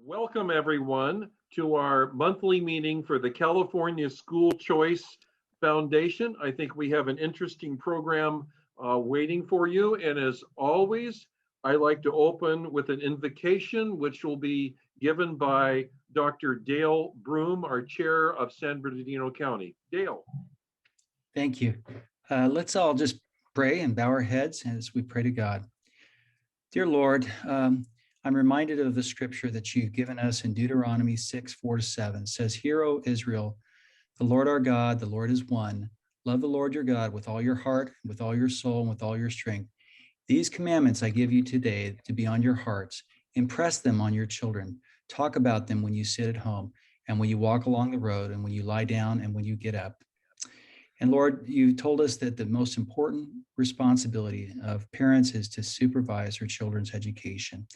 Welcome, everyone, to our monthly meeting for the California School Choice Foundation. I think we have an interesting program waiting for you. And as always, I like to open with an invocation, which will be given by Dr. Dale Broom, our chair of San Bernardino County. Dale. Thank you. Let's all just pray and bow our heads as we pray to God. Dear Lord, I'm reminded of the scripture that you've given us in Deuteronomy 6:4-7. It says, "Hear, O Israel, the Lord our God, the Lord is one. Love the Lord your God with all your heart, with all your soul, and with all your strength. These commandments I give you today to be on your hearts. Impress them on your children. Talk about them when you sit at home and when you walk along the road and when you lie down and when you get up." And Lord, you told us that the most important responsibility of parents is to supervise their children's education.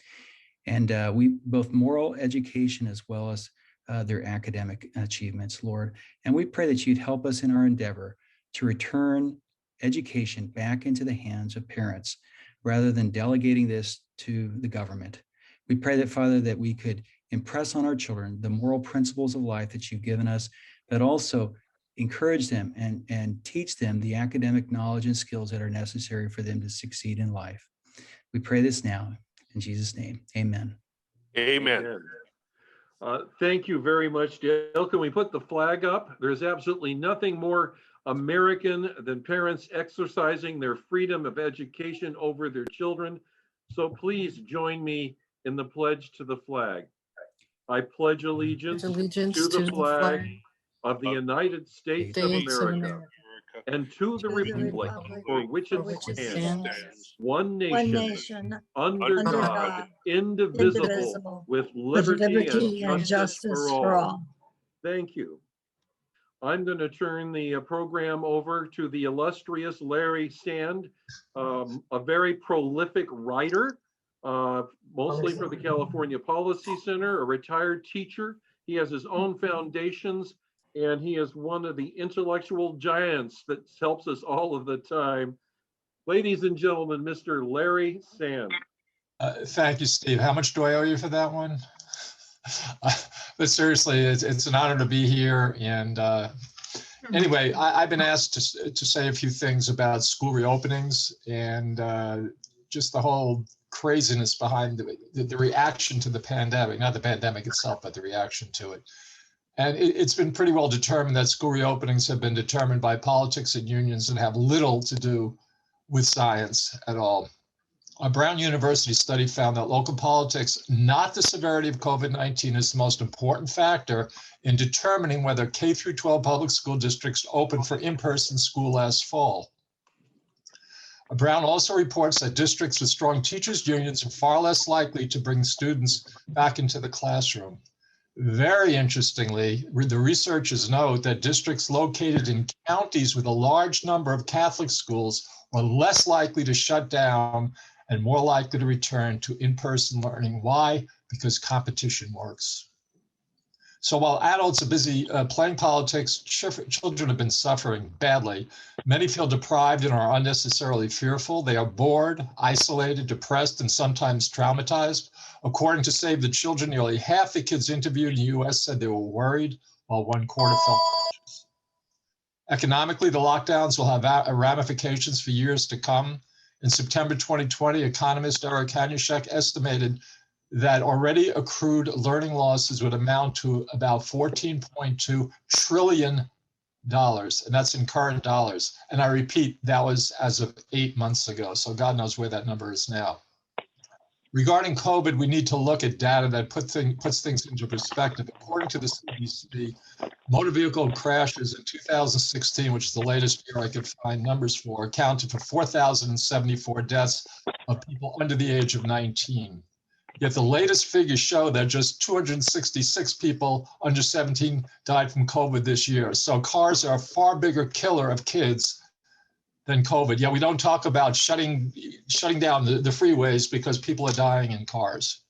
And we both moral education as well as their academic achievements, Lord. And we pray that you'd help us in our endeavor to return education back into the hands of parents rather than delegating this to the government. We pray that, Father, that we could impress on our children the moral principles of life that you've given us, but also encourage them and teach them the academic knowledge and skills that are necessary for them to succeed in life. We pray this now. In Jesus' name, amen. Amen. Thank you very much, Dale. Can we put the flag up? There's absolutely nothing more American than parents exercising their freedom of education over their children. So please join me in the pledge to the flag. I pledge allegiance to the flag of the United States of America and to the republic for which it stands, one nation, under God, indivisible, with liberty and justice for all. Thank you. I'm going to turn the program over to the illustrious Larry Sand, a very prolific writer, mostly for the California Policy Center, a retired teacher. He has his own foundations, and he is one of the intellectual giants that helps us all of the time. Ladies and gentlemen, Mr. Larry Sand. Thank you, Steve. How much do I owe you for that one? But seriously, it's an honor to be here. And anyway, I've been asked to say a few things about school reopenings and just the whole craziness behind the reaction to the pandemic, not the pandemic itself, but the reaction to it. And it's been pretty well determined that school reopenings have been determined by politics and unions and have little to do with science at all. A Brown University study found that local politics, not the severity of COVID-19, is the most important factor in determining whether K through 12 public school districts open for in-person school last fall. Brown also reports that districts with strong teachers' unions are far less likely to bring students back into the classroom. Very interestingly, the researchers note that districts located in counties with a large number of Catholic schools are less likely to shut down and more likely to return to in-person learning. Why? Because competition works. So while adults are busy playing politics, children have been suffering badly. Many feel deprived and are unnecessarily fearful. They are bored, isolated, depressed, and sometimes traumatized. According to Save the Children, nearly half the kids interviewed in the U.S. said they were worried, while 1/4 felt anxious. Economically, the lockdowns will have ramifications for years to come. In September 2020, economist Eric Hanushek estimated that already accrued learning losses would amount to about $14.2 trillion, and that's in current dollars. And I repeat, that was as of 8 months ago, so God knows where that number is now. Regarding COVID, we need to look at data that puts things into perspective. According to the CDC, motor vehicle crashes in 2016, which is the latest year I could find numbers for, accounted for 4,074 deaths of people under the age of 19. Yet the latest figures show that just 266 people under 17 died from COVID this year. So cars are a far bigger killer of kids than COVID. Yeah, we don't talk about shutting down the freeways because people are dying in cars.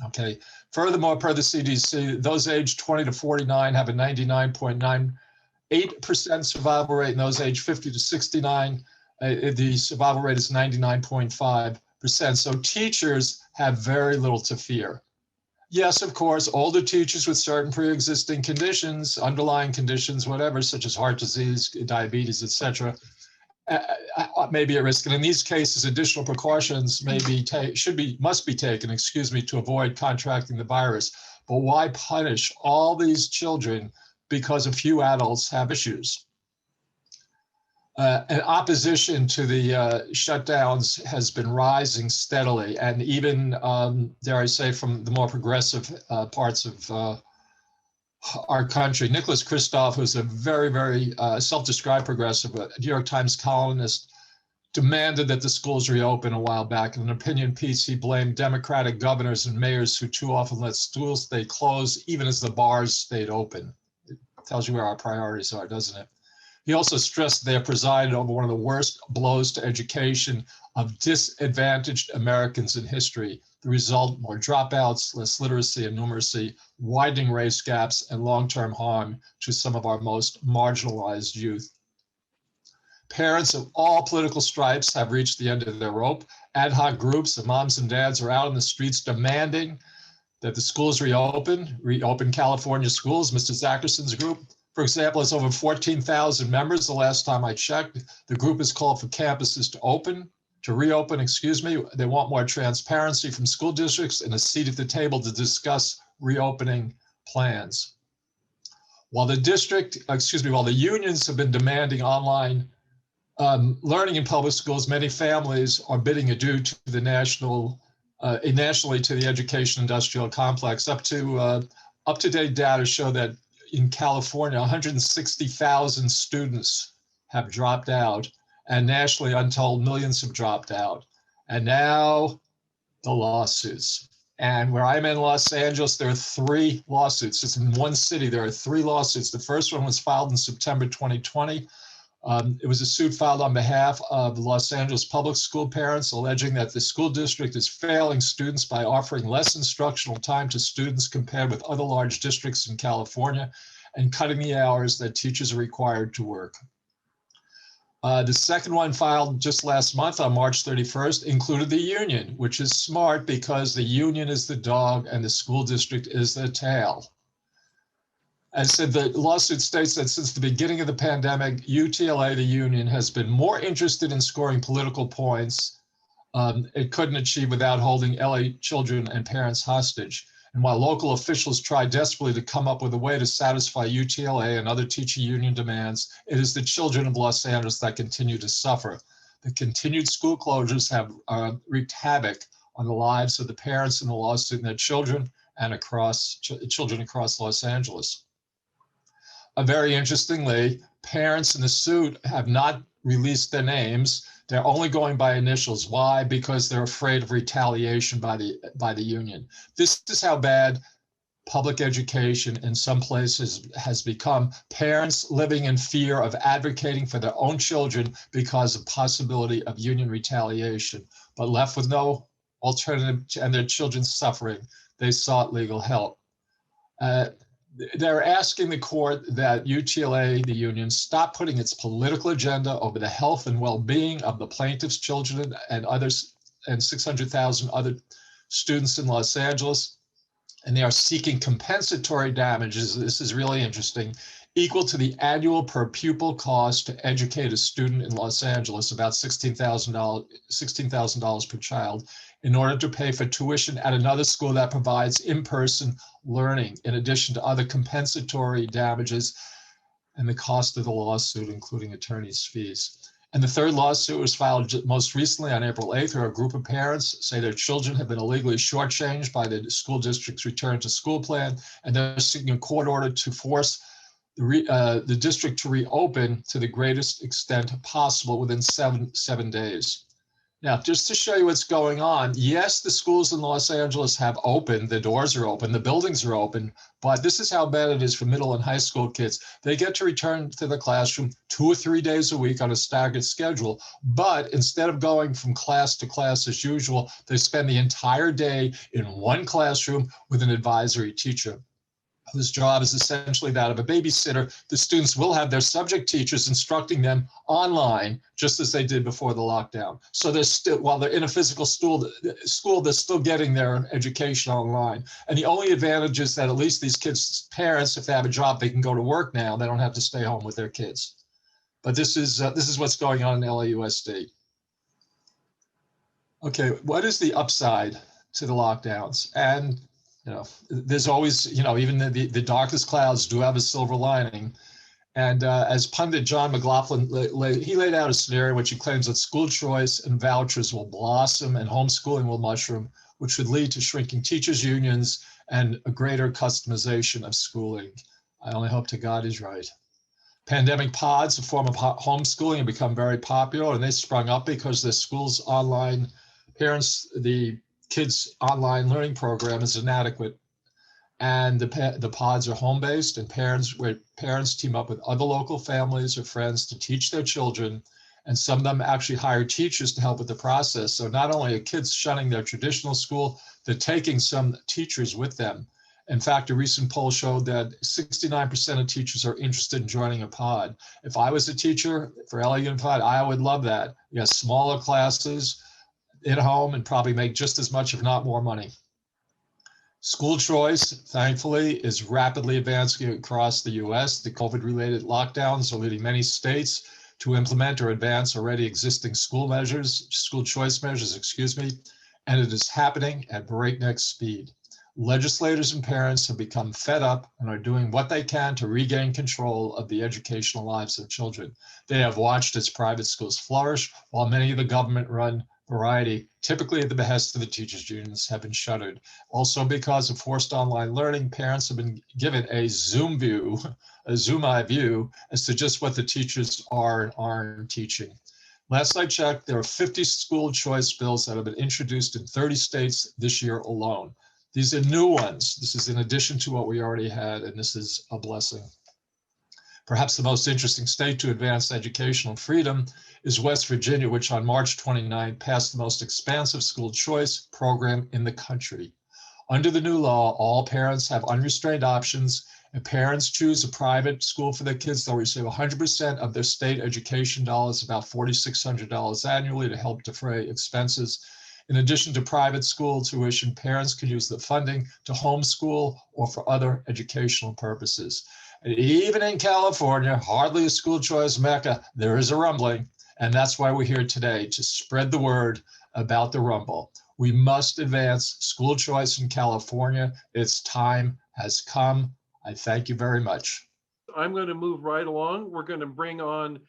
Okay. Furthermore, per the CDC, those aged 20 to 49 have a 99.98% survival rate, and those aged 50 to 69, the survival rate is 99.5%. So teachers have very little to fear. Yes, of course, older teachers with certain pre-existing conditions, underlying conditions, whatever, such as heart disease, diabetes, etc., may be at risk. And in these cases, additional precautions must be taken, to avoid contracting the virus. But why punish all these children because a few adults have issues? And opposition to the shutdowns has been rising steadily, and even, dare I say, from the more progressive parts of our country. Nicholas Kristof, who's a very, very self-described progressive, a New York Times columnist, demanded that the schools reopen a while back. In an opinion piece, he blamed Democratic governors and mayors who too often let schools stay closed, even as the bars stayed open. It tells you where our priorities are, doesn't it? He also stressed they have presided over one of the worst blows to education of disadvantaged Americans in history. The result, more dropouts, less literacy and numeracy, widening race gaps, and long-term harm to some of our most marginalized youth. Parents of all political stripes have reached the end of their rope. Ad hoc groups of moms and dads are out in the streets demanding that the schools reopen California schools. Mr. Zacherson's group, for example, has over 14,000 members the last time I checked. The group has called for campuses to reopen. They want more transparency from school districts and a seat at the table to discuss reopening plans. While the unions have been demanding online learning in public schools, many families are bidding adieu to the nationally to the education industrial complex. Up-to-date data show that in California, 160,000 students have dropped out, and nationally, untold millions have dropped out. And now the lawsuits. And where I'm in Los Angeles, there are 3 lawsuits. Just in one city, there are 3 lawsuits. The first one was filed in September 2020. It was a suit filed on behalf of Los Angeles public school parents, alleging that the school district is failing students by offering less instructional time to students compared with other large districts in California, and cutting the hours that teachers are required to work. The second one, filed just last month on March 31st, included the union, which is smart because the union is the dog and the school district is the tail. And said the lawsuit states that since the beginning of the pandemic, UTLA, the union, has been more interested in scoring political points it couldn't achieve without holding LA children and parents hostage. And while local officials try desperately to come up with a way to satisfy UTLA and other teacher union demands, it is the children of Los Angeles that continue to suffer. The continued school closures have wreaked havoc on the lives of the parents in the lawsuit and their children, and children across Los Angeles. Very interestingly, parents in the suit have not released their names. They're only going by initials. Why? Because they're afraid of retaliation by the union. This is how bad public education in some places has become. Parents living in fear of advocating for their own children because of possibility of union retaliation, but left with no alternative and their children suffering, they sought legal help. They're asking the court that UTLA, the union, stop putting its political agenda over the health and well-being of the plaintiffs' children and others, and 600,000 other students in Los Angeles. And they are seeking compensatory damages, this is really interesting, equal to the annual per pupil cost to educate a student in Los Angeles, about $16,000 per child, in order to pay for tuition at another school that provides in-person learning, in addition to other compensatory damages and the cost of the lawsuit, including attorney's fees. And the third lawsuit was filed most recently on April 8th, where a group of parents say their children have been illegally shortchanged by the school district's return to school plan, and they're seeking a court order to force the district to reopen to the greatest extent possible within seven days. Now, just to show you what's going on, yes, the schools in Los Angeles have opened, the doors are open, the buildings are open, but this is how bad it is for middle and high school kids. They get to return to the classroom 2 or 3 days a week on a staggered schedule, but instead of going from class to class as usual, they spend the entire day in one classroom with an advisory teacher whose job is essentially that of a babysitter. The students will have their subject teachers instructing them online, just as they did before the lockdown. So they're still, while they're in a physical school, they're still getting their education online. And the only advantage is that at least these kids' parents, if they have a job, they can go to work now. They don't have to stay home with their kids. But this is what's going on in LAUSD. Okay, what is the upside to the lockdowns? And there's always, even the darkest clouds do have a silver lining. And as pundit John McLaughlin, he laid out a scenario in which he claims that school choice and vouchers will blossom and homeschooling will mushroom, which would lead to shrinking teachers' unions and a greater customization of schooling. I only hope to God he's right. Pandemic pods, a form of homeschooling, have become very popular, and they sprung up because the school's online the kids' online learning program is inadequate, and the pods are home-based, and parents team up with other local families or friends to teach their children, and some of them actually hire teachers to help with the process. So not only are kids shunning their traditional school, they're taking some teachers with them. In fact, a recent poll showed that 69% of teachers are interested in joining a pod. If I was a teacher for LA Unified, I would love that. You have smaller classes at home and probably make just as much, if not more money. School choice, thankfully, is rapidly advancing across the US. The COVID-related lockdowns are leading many states to implement or advance already existing school choice measures, and it is happening at breakneck speed. Legislators and parents have become fed up and are doing what they can to regain control of the educational lives of children. They have watched as private schools flourish, while many of the government-run variety, typically at the behest of the teachers' unions, have been shuttered. Also, because of forced online learning, parents have been given a Zoom eye view as to just what the teachers aren't teaching. Last I checked, there are 50 school choice bills that have been introduced in 30 states this year alone. These are new ones. This is in addition to what we already had, and this is a blessing. Perhaps the most interesting state to advance educational freedom is West Virginia, which on March 29 passed the most expansive school choice program in the country. Under the new law, all parents have unrestrained options. If parents choose a private school for their kids, they'll receive 100% of their state education dollars, about $4,600 annually, to help defray expenses. In addition to private school tuition, parents can use the funding to homeschool or for other educational purposes. And even in California, hardly a school choice mecca, there is a rumbling. And that's why we're here today, to spread the word about the rumble. We must advance school choice in California. Its time has come. I thank you very much. I'm going to move right along. We're going to bring on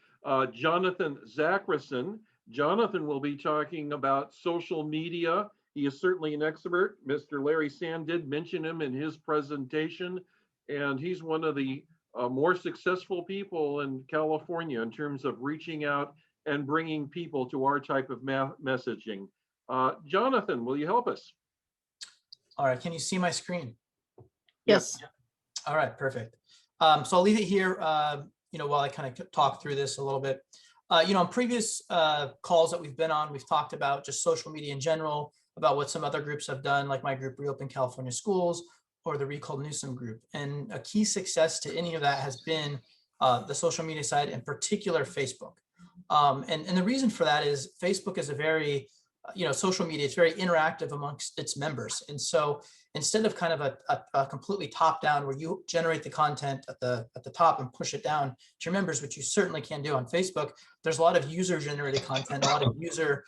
Jonathan Zachrison. Jonathan will be talking about social media. He is certainly an expert. Mr. Larry Sand did mention him in his presentation, and he's one of the more successful people in California in terms of reaching out and bringing people to our type of messaging. Jonathan, will you help us? All right, can you see my screen? Yes. All right, perfect. So I'll leave it here, while I kind of talk through this a little bit. On previous calls that we've been on, we've talked about just social media in general, about what some other groups have done, like my group Reopen California Schools or the Recall Newsom group. And a key success to any of that has been the social media side, in particular Facebook. And the reason for that is Facebook is a very, social media, it's very interactive amongst its members. And so instead of kind of a completely top down where you generate the content at the top and push it down to your members, which you certainly can do on Facebook, there's a lot of user generated content, a lot of user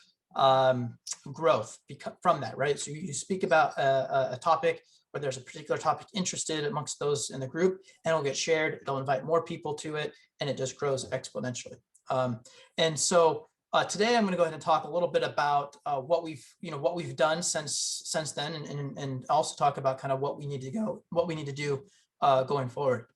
growth from that, right? So you speak about a topic where there's a particular topic interested amongst those in the group, and it'll get shared, they'll invite more people to it, and it just grows exponentially. And so today I'm going to go ahead and talk a little bit about what we've done since then, and also talk about kind of what we need to do going forward.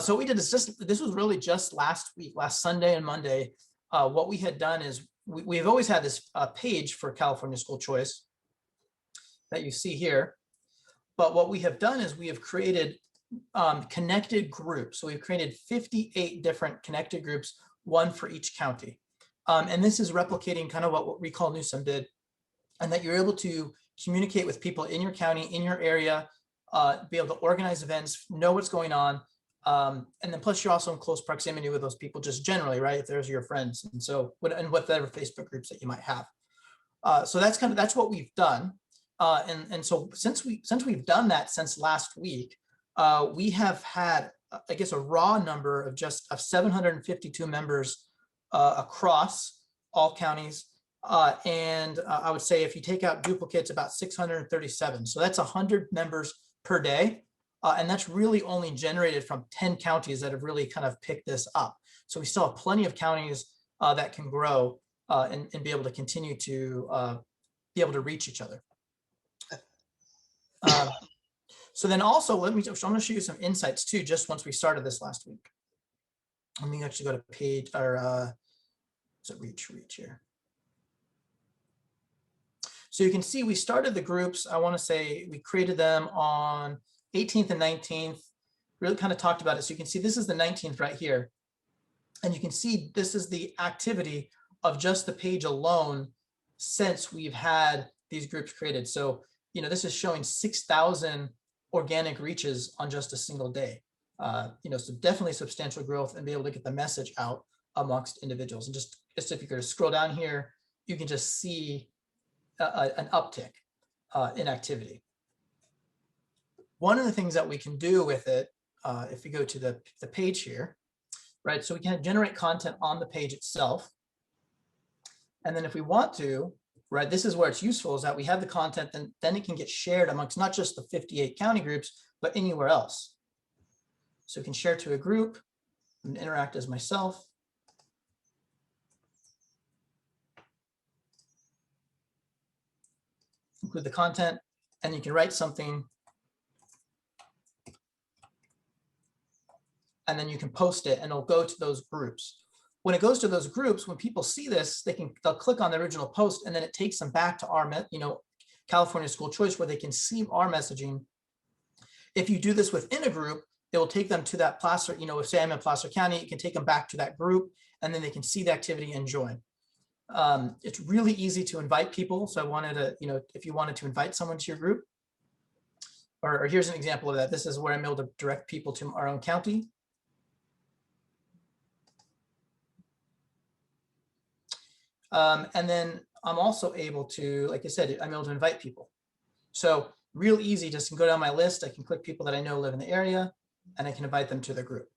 So what we did is this was really just last week, last Sunday and Monday. What we had done is we've always had this page for California School Choice that you see here. But what we have done is we have created connected groups. So we've created 58 different connected groups, one for each county. And this is replicating kind of what Recall Newsom did, and that you're able to communicate with people in your county, in your area, be able to organize events, know what's going on. And then plus you're also in close proximity with those people just generally, right? If there's your friends. And so, and whatever Facebook groups that you might have. So that's what we've done. And so since we've done that since last week, we have had, I guess, a raw number of 752 members across all counties. And I would say if you take out duplicates, about 637. So that's 100 members per day. And that's really only generated from 10 counties that have really kind of picked this up. So we still have plenty of counties that can grow and be able to continue to be able to reach each other. So then also, I'm going to show you some insights too, just once we started this last week. Let me actually go to page, or is it reach here? So you can see we started the groups. I want to say we created them on 18th and 19th, really kind of talked about it. So you can see this is the 19th right here. And you can see this is the activity of just the page alone since we've had these groups created. So, you know, this is showing 6,000 organic reaches on just a single day. You know, so definitely substantial growth and be able to get the message out amongst individuals. And just if you could scroll down here, you can just see an uptick in activity. One of the things that we can do with it, if you go to the page here, right? So we can generate content on the page itself. And then if we want to, right, this is where it's useful, is that we have the content, then it can get shared amongst not just the 58 county groups, but anywhere else. So we can share to a group and interact as myself. Include the content, and you can write something. And then you can post it and it'll go to those groups. When it goes to those groups, when people see this, they'll click on the original post and then it takes them back to our, California School Choice, where they can see our messaging. If you do this within a group, it will take them to that Placer, if say I'm in Placer County, it can take them back to that group and then they can see the activity and join. It's really easy to invite people. So I wanted to, if you wanted to invite someone to your group, or here's an example of that. This is where I'm able to direct people to our own county. And then I'm also able to, like I said, I'm able to invite people. So real easy, just go down my list. I can click people that I know live in the area and I can invite them to the group.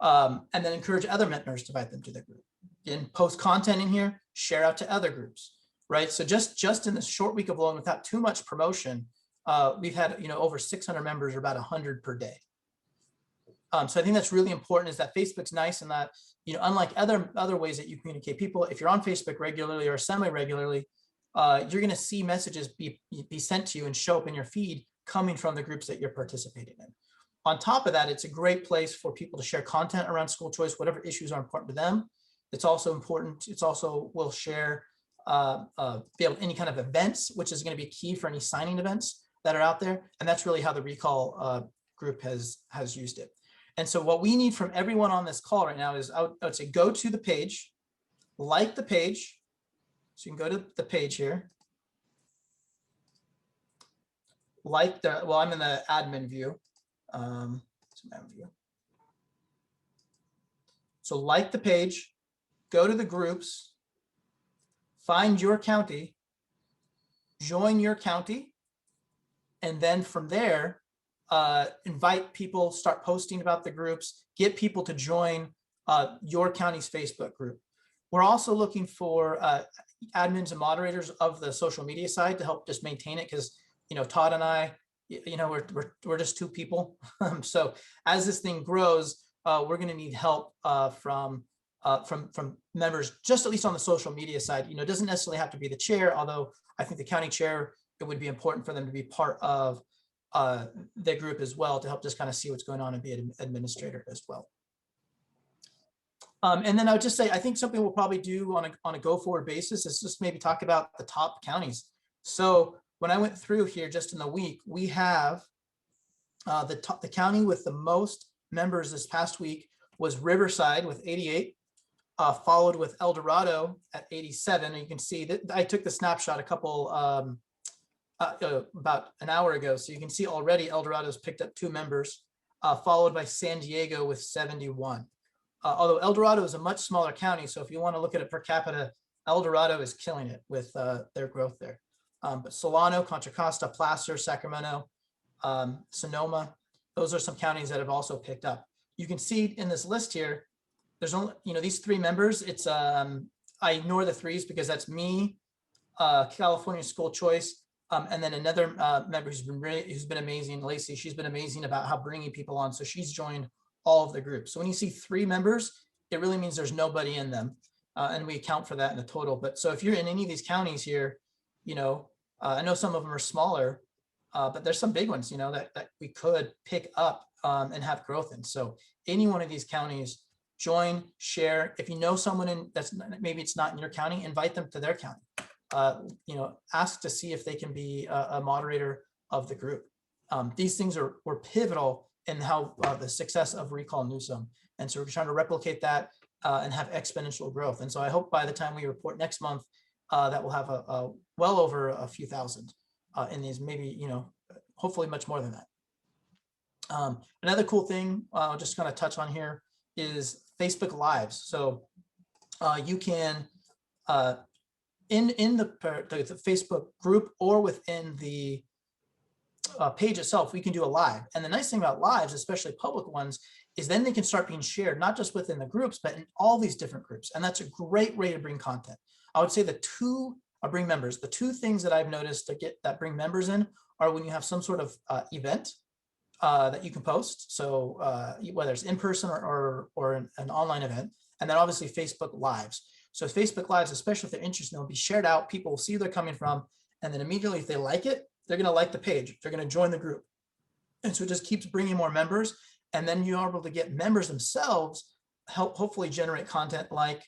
And then encourage other members to invite them to the group. And post content in here, share out to other groups, right? So just in this short week alone, without too much promotion, we've had, over 600 members, or about 100 per day. So I think that's really important, is that Facebook's nice in that, unlike other ways that you communicate people, if you're on Facebook regularly or semi-regularly, you're going to see messages be sent to you and show up in your feed coming from the groups that you're participating in. On top of that, it's a great place for people to share content around school choice, whatever issues are important to them. It's also important. It's also will share any kind of events, which is going to be key for any signing events that are out there. And that's really how the Recall group has used it. And so what we need from everyone on this call right now is, I would say, go to the page, like the page. So you can go to the page here. I'm in the admin view. So like the page, go to the groups, find your county, join your county, and then from there, invite people, start posting about the groups, get people to join your county's Facebook group. We're also looking for admins and moderators of the social media side to help just maintain it, because Todd and I, we're just two people. So as this thing grows, we're going to need help from members, just at least on the social media side. It doesn't necessarily have to be the chair, although I think the county chair, it would be important for them to be part of their group as well, to help just kind of see what's going on and be an administrator as well. And then I would just say, I think something we'll probably do on a go forward basis is just maybe talk about the top counties. So when I went through here just in the week, we have the county with the most members this past week was Riverside with 88, followed with El Dorado at 87. And you can see that I took the snapshot a couple about an hour ago. So you can see already El Dorado's picked up 2 members, followed by San Diego with 71. Although El Dorado is a much smaller county, so if you want to look at it per capita, El Dorado is killing it with their growth there. But Solano, Contra Costa, Placer, Sacramento, Sonoma, those are some counties that have also picked up. You can see in this list here, there's only, these 3 members. It's I ignore the 3s because that's me, California School Choice, and then another member who's been amazing, Lacey. She's been amazing about how bringing people on. So she's joined all of the groups. So when you see 3 members, it really means there's nobody in them, and we account for that in the total. But so if you're in any of these counties here, I know some of them are smaller, but there's some big ones, that we could pick up and have growth in. So any one of these counties, join, share. If you know someone that's maybe it's not in your county, invite them to their county. Ask to see if they can be a moderator of the group. These things were pivotal in how the success of Recall Newsom. And so we're trying to replicate that and have exponential growth. And so I hope by the time we report next month, that we'll have a well over a few thousand in these, maybe, hopefully much more than that. Another cool thing I'll just kind of touch on here is Facebook Lives. So you can, in the Facebook group or within the page itself, we can do a live. And the nice thing about lives, especially public ones, is then they can start being shared, not just within the groups, but in all these different groups. And that's a great way to bring content. I would say the 2 bring members. The 2 things that I've noticed that bring members in are when you have some sort of event that you can post. So whether it's in person or an online event, and then obviously Facebook Lives. So Facebook Lives, especially if they're interested, they'll be shared out. People will see where they're coming from. And then immediately, if they like it, they're going to like the page. They're going to join the group. And so it just keeps bringing more members. And then you're able to get members themselves hopefully generate content like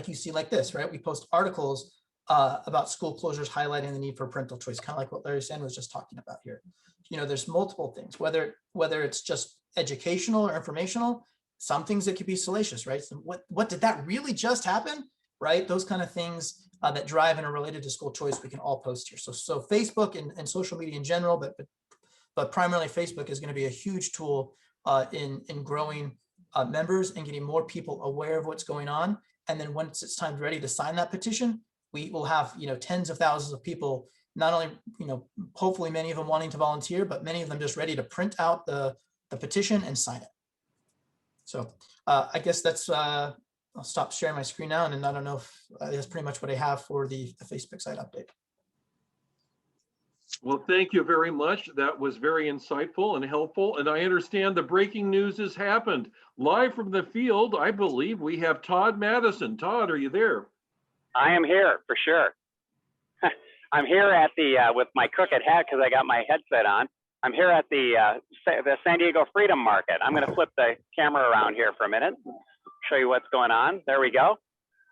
you see like this, right? We post articles about school closures highlighting the need for parental choice, kind of like what Larry Sand was just talking about here. There's multiple things, whether it's just educational or informational, some things that could be salacious, right? So what did that really just happen, right? Those kind of things that drive and are related to school choice, we can all post here. So Facebook and social media in general, but primarily Facebook is going to be a huge tool in growing members and getting more people aware of what's going on. And then once it's time ready to sign that petition, we will have, tens of thousands of people, not only, hopefully many of them wanting to volunteer, but many of them just ready to print out the petition and sign it. So I guess that's, I'll stop sharing my screen now. And I don't know if that's pretty much what I have for the Facebook site update. Well, thank you very much. That was very insightful and helpful. And I understand the breaking news has happened. Live from the field, I believe we have Todd Madison. Todd, are you there? I am here for sure. I'm here at the with my crooked hat because I got my headset on. I'm here at the San Diego Freedom Market. I'm going to flip the camera around here for a minute, show you what's going on. There we go.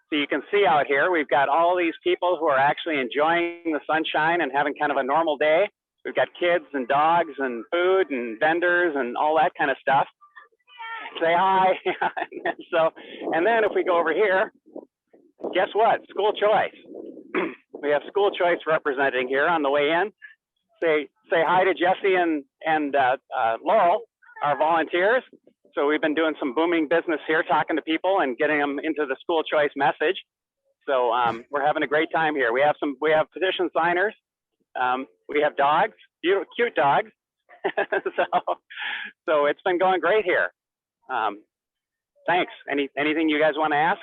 So you can see out here, we've got all these people who are actually enjoying the sunshine and having kind of a normal day. We've got kids and dogs and food and vendors and all that kind of stuff. Say hi. And then if we go over here, guess what? School choice. We have school choice representing here on the way in. Say hi to Jesse and Laurel, our volunteers. So we've been doing some booming business here, talking to people and getting them into the school choice message. So we're having a great time here. We have petition signers. We have dogs, cute dogs. so it's been going great here. Thanks. Anything you guys want to ask?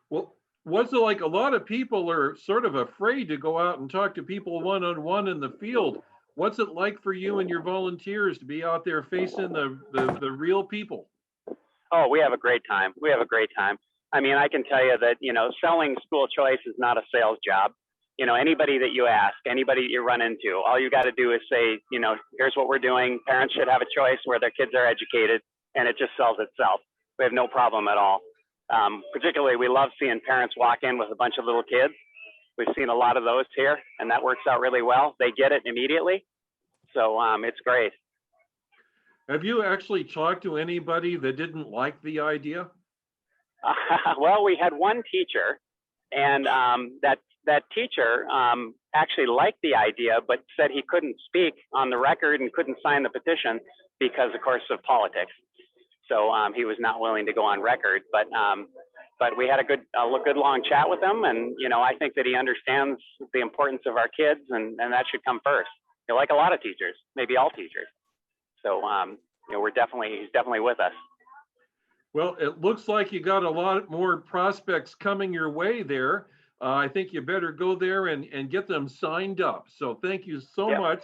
Well, what's it like? A lot of people are sort of afraid to go out and talk to people one-on-one in the field. What's it like for you and your volunteers to be out there facing the real people? Oh, we have a great time. We have a great time. I mean, I can tell you that, selling school choice is not a sales job. Anybody that you ask, anybody you run into, all you got to do is say, here's what we're doing. Parents should have a choice where their kids are educated, and it just sells itself. We have no problem at all. Particularly, we love seeing parents walk in with a bunch of little kids. We've seen a lot of those here, and that works out really well. They get it immediately. So it's great. Have you actually talked to anybody that didn't like the idea? Well, we had one teacher, and that teacher actually liked the idea, but said he couldn't speak on the record and couldn't sign the petition because, of course, of politics. So he was not willing to go on record. But we had a good long chat with him, and I think that he understands the importance of our kids, and that should come first. Like a lot of teachers, maybe all teachers. So he's definitely with us. Well, it looks like you got a lot more prospects coming your way there. I think you better go there and get them signed up. So thank you so Yep. much.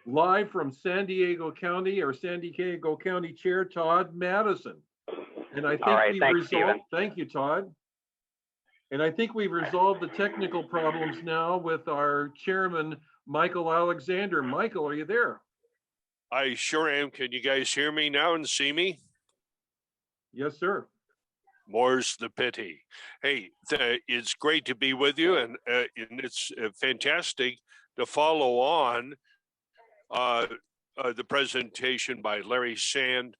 Live from San Diego County, our San Diego County Chair, Todd Madison. And I think All right, we've thanks, resolved, Stephen. thank you, Todd. And I think we've resolved the technical problems now with our chairman, Michael Alexander. Michael, are you there? I sure am. Can you guys hear me now and see me? Yes, sir. More's the pity. Hey, it's great to be with you, and it's fantastic to follow on the presentation by Larry Sand,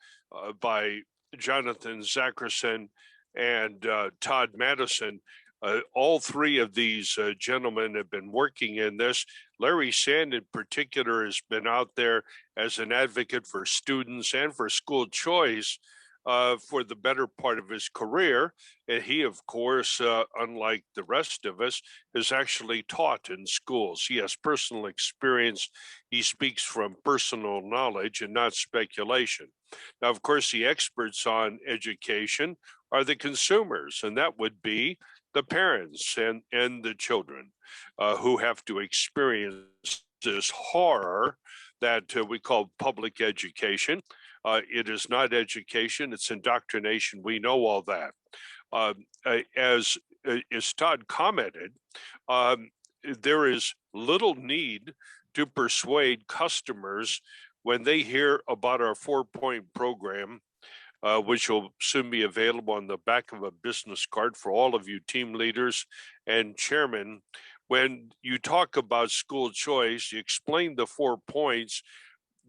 by Jonathan Zackerson, and Todd Madison. All three of these gentlemen have been working in this. Larry Sand in particular has been out there as an advocate for students and for school choice for the better part of his career. And he, of course, unlike the rest of us, has actually taught in schools. He has personal experience. He speaks from personal knowledge and not speculation. Now, of course, the experts on education are the consumers, and that would be the parents and the children who have to experience this horror that we call public education. It is not education, it's indoctrination. We know all that. As Todd commented, there is little need to persuade customers when they hear about our 4-point program, which will soon be available on the back of a business card for all of you team leaders and chairmen. When you talk about school choice, you explain the 4 points.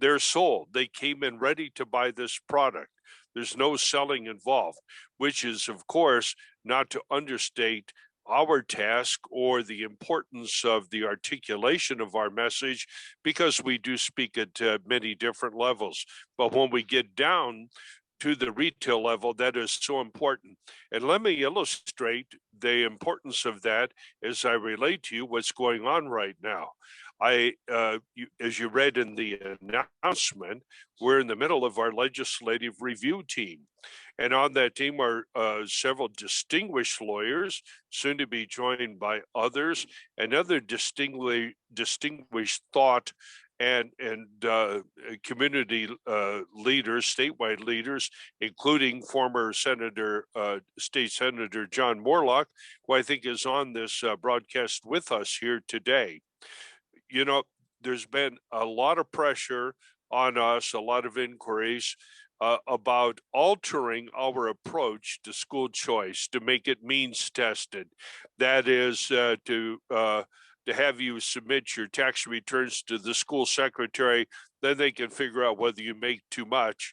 They're sold. They came in ready to buy this product. There's no selling involved, which is, of course, not to understate our task or the importance of the articulation of our message, because we do speak at many different levels. But when we get down to the retail level, that is so important. And let me illustrate the importance of that as I relate to you what's going on right now. As you read in the announcement, we're in the middle of our legislative review team. And on that team are several distinguished lawyers, soon to be joined by others, and other distinguished thought and community leaders, statewide leaders, including former State Senator John Moorlach, who I think is on this broadcast with us here today. There's been a lot of pressure on us, a lot of inquiries about altering our approach to school choice to make it means tested. That is to have you submit your tax returns to the school secretary, then they can figure out whether you make too much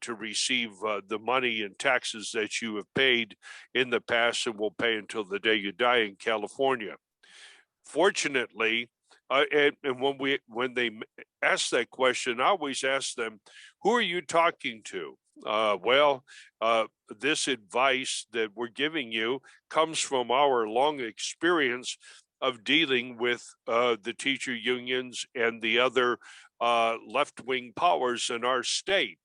to receive the money and taxes that you have paid in the past and will pay until the day you die in California. Fortunately, and when they ask that question, I always ask them, who are you talking to? This advice that we're giving you comes from our long experience of dealing with the teacher unions and the other left-wing powers in our state.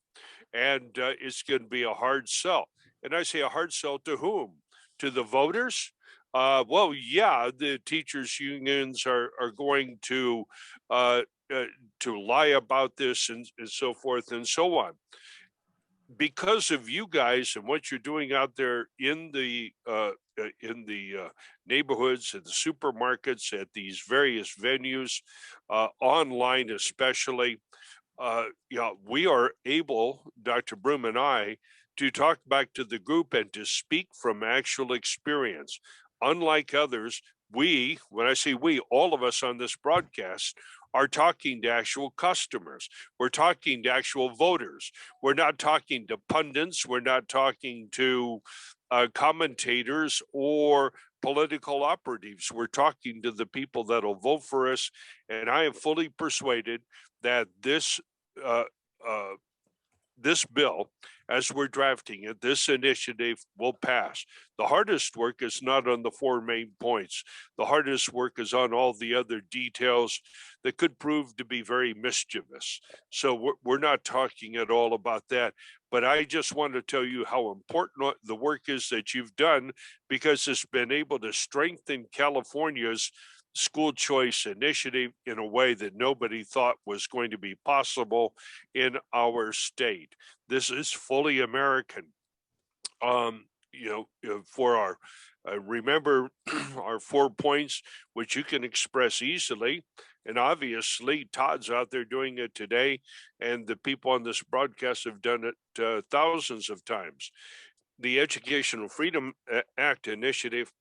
And it's going to be a hard sell. And I say a hard sell to whom? To the voters? The teachers unions are going to lie about this and so forth and so on. Because of you guys and what you're doing out there in the neighborhoods, at the supermarkets, at these various venues, online especially, we are able, Dr. Broom and I, to talk back to the group and to speak from actual experience. Unlike others, when I say we, all of us on this broadcast are talking to actual customers. We're talking to actual voters. We're not talking to pundits. We're not talking to commentators or political operatives. We're talking to the people that will vote for us. And I am fully persuaded that this this bill, as we're drafting it, this initiative will pass. The hardest work is not on the four main points. The hardest work is on all the other details that could prove to be very mischievous. So we're not talking at all about that. But I just want to tell you how important the work is that you've done, because it's been able to strengthen California's school choice initiative in a way that nobody thought was going to be possible in our state. This is fully American. For our remember our 4 points, which you can express easily. And obviously, Todd's out there doing it today, and the people on this broadcast have done it thousands of times. The Educational Freedom Act initiative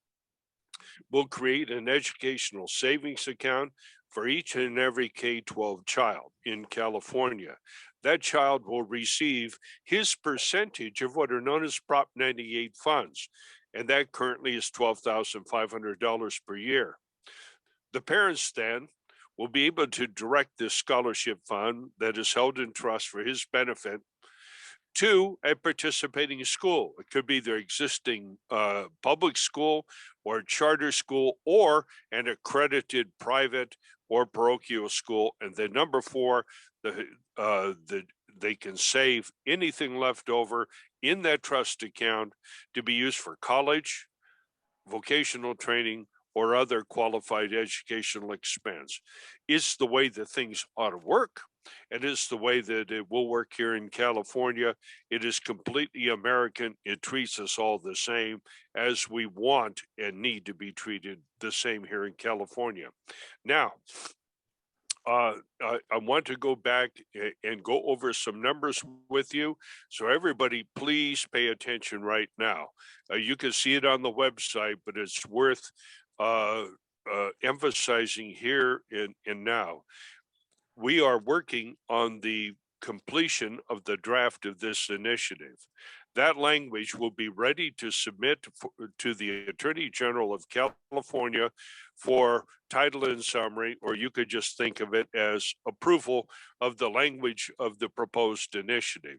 will create an educational savings account for each and every K-12 child in California. That child will receive his percentage of what are known as Prop 98 funds, and that currently is $12,500 per year. The parents then will be able to direct this scholarship fund that is held in trust for his benefit to a participating school. It could be their existing public school or charter school, or an accredited private or parochial school. And then number 4, they can save anything left over in that trust account to be used for college, vocational training, or other qualified educational expense. It's the way that things ought to work. And it's the way that it will work here in California. It is completely American. It treats us all the same, as we want and need to be treated the same here in California. Now, I want to go back and go over some numbers with you. So everybody, please pay attention right now. You can see it on the website, but it's worth emphasizing here and now. We are working on the completion of the draft of this initiative. That language will be ready to submit to the Attorney General of California for title and summary, or you could just think of it as approval of the language of the proposed initiative.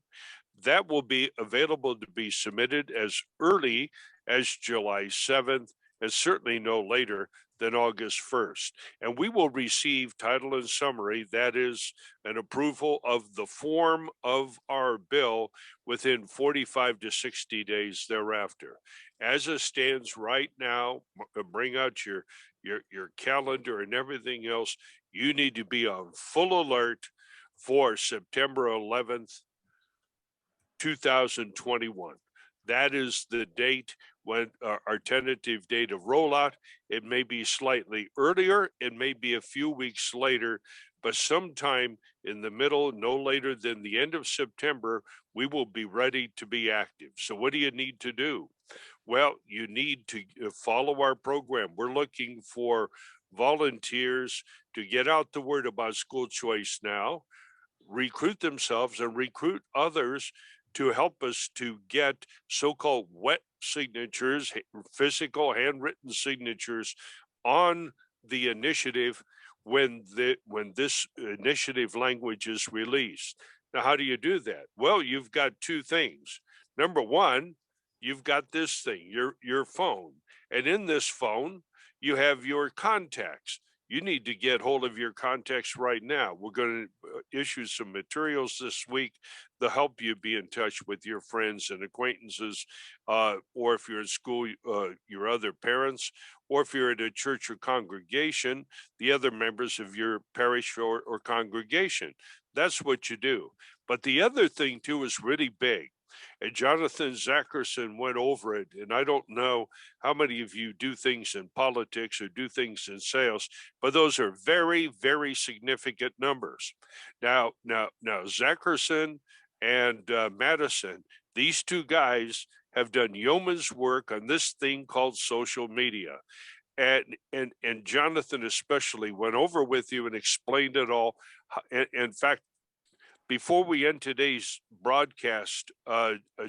That will be available to be submitted as early as July 7th, and certainly no later than August 1st. And we will receive title and summary, that is an approval of the form of our bill, within 45 to 60 days thereafter. As it stands right now, bring out your calendar and everything else. You need to be on full alert for September 11th, 2021. That is the date when our tentative date of rollout. It may be slightly earlier, it may be a few weeks later, but sometime in the middle, no later than the end of September, we will be ready to be active. So what do you need to do? Well, you need to follow our program. We're looking for volunteers to get out the word about school choice now, recruit themselves and recruit others to help us to get so-called wet signatures, physical handwritten signatures on the initiative when this initiative language is released. Now, how do you do that? Well, you've got 2 things. Number 1, you've got this thing, your phone. And in this phone, you have your contacts. You need to get hold of your contacts right now. We're going to issue some materials this week to help you be in touch with your friends and acquaintances, or if you're in school, your other parents, or if you're at a church or congregation, the other members of your parish or congregation. That's what you do. But the other thing too is really big. And Jonathan Zackerson went over it. And I don't know how many of you do things in politics or do things in sales, but those are very, very significant numbers. Now Zackerson and Madison, these 2 guys have done yeoman's work on this thing called social media. And Jonathan especially went over with you and explained it all. In fact, before we end today's broadcast,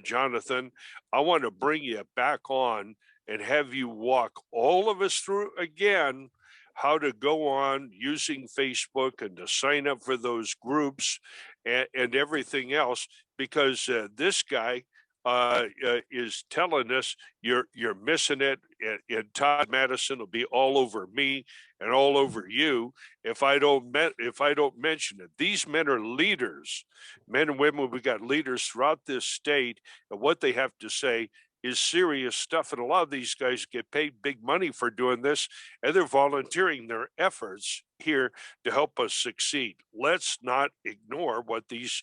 Jonathan, I want to bring you back on and have you walk all of us through again how to go on using Facebook and to sign up for those groups and everything else, because this guy is telling us you're missing it, and Todd Madison will be all over me and all over you if I don't mention it. These men are leaders, men and women. We got leaders throughout this state, and what they have to say is serious stuff. And a lot of these guys get paid big money for doing this, and they're volunteering their efforts here to help us succeed. Let's not ignore what these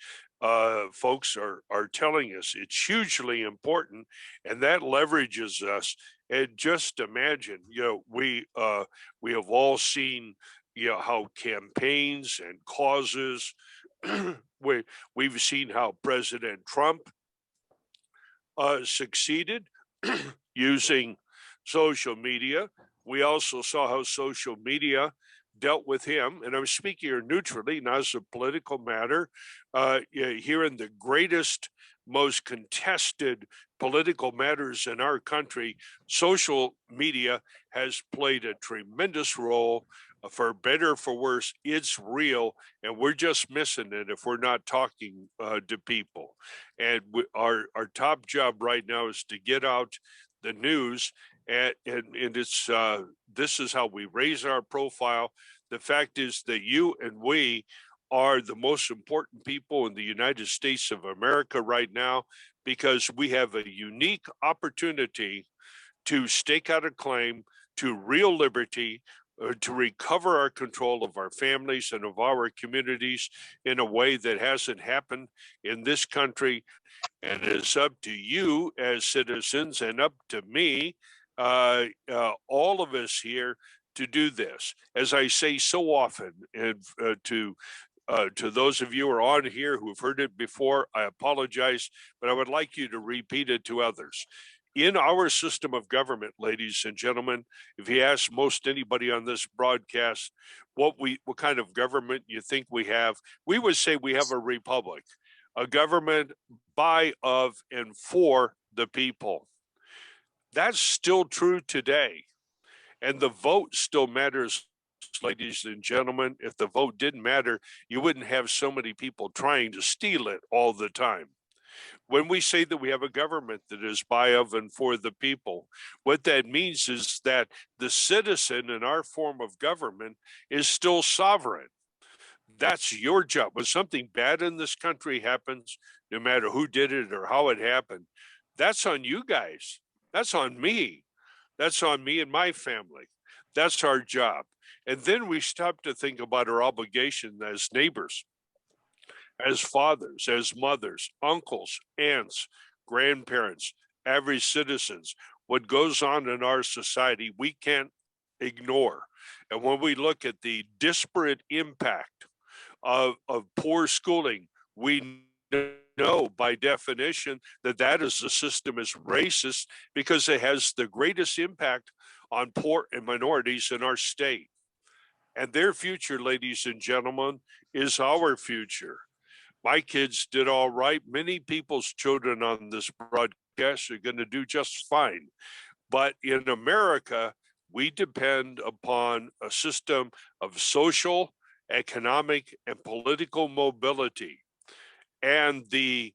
folks are telling us. It's hugely important, and that leverages us. And just imagine, we have all seen, how campaigns and causes. We've seen how President Trump succeeded using social media. We also saw how social media dealt with him, and I'm speaking here neutrally, not as a political matter. Here in the greatest, most contested political matters in our country, social media has played a tremendous role. For better, for worse, it's real, and we're just missing it if we're not talking to people. And our top job right now is to get out the news, and it's this is how we raise our profile. The fact is that you and we are the most important people in the United States of America right now, because we have a unique opportunity to stake out a claim to real liberty, to recover our control of our families and of our communities in a way that hasn't happened in this country. And it's up to you as citizens, and up to me, all of us here, to do this. As I say so often, and to those of you who are on here who have heard it before, I apologize, but I would like you to repeat it to others. In our system of government, ladies and gentlemen, if you ask most anybody on this broadcast what kind of government you think we have, we would say we have a republic, a government by, of, and for the people. That's still true today. And the vote still matters, ladies and gentlemen. If the vote didn't matter, you wouldn't have so many people trying to steal it all the time. When we say that we have a government that is by, of, and for the people, what that means is that the citizen in our form of government is still sovereign. That's your job. When something bad in this country happens, no matter who did it or how it happened, that's on you guys. That's on me. That's on me and my family. That's our job. And then we stop to think about our obligation as neighbors, as fathers, as mothers, uncles, aunts, grandparents, average citizens. What goes on in our society, we can't ignore. And when we look at the disparate impact of poor schooling, we know by definition that is the system is racist, because it has the greatest impact on poor and minorities in our state. And their future, ladies and gentlemen, is our future. My kids did all right. Many people's children on this broadcast are going to do just fine. But in America, we depend upon a system of social, economic, and political mobility. And the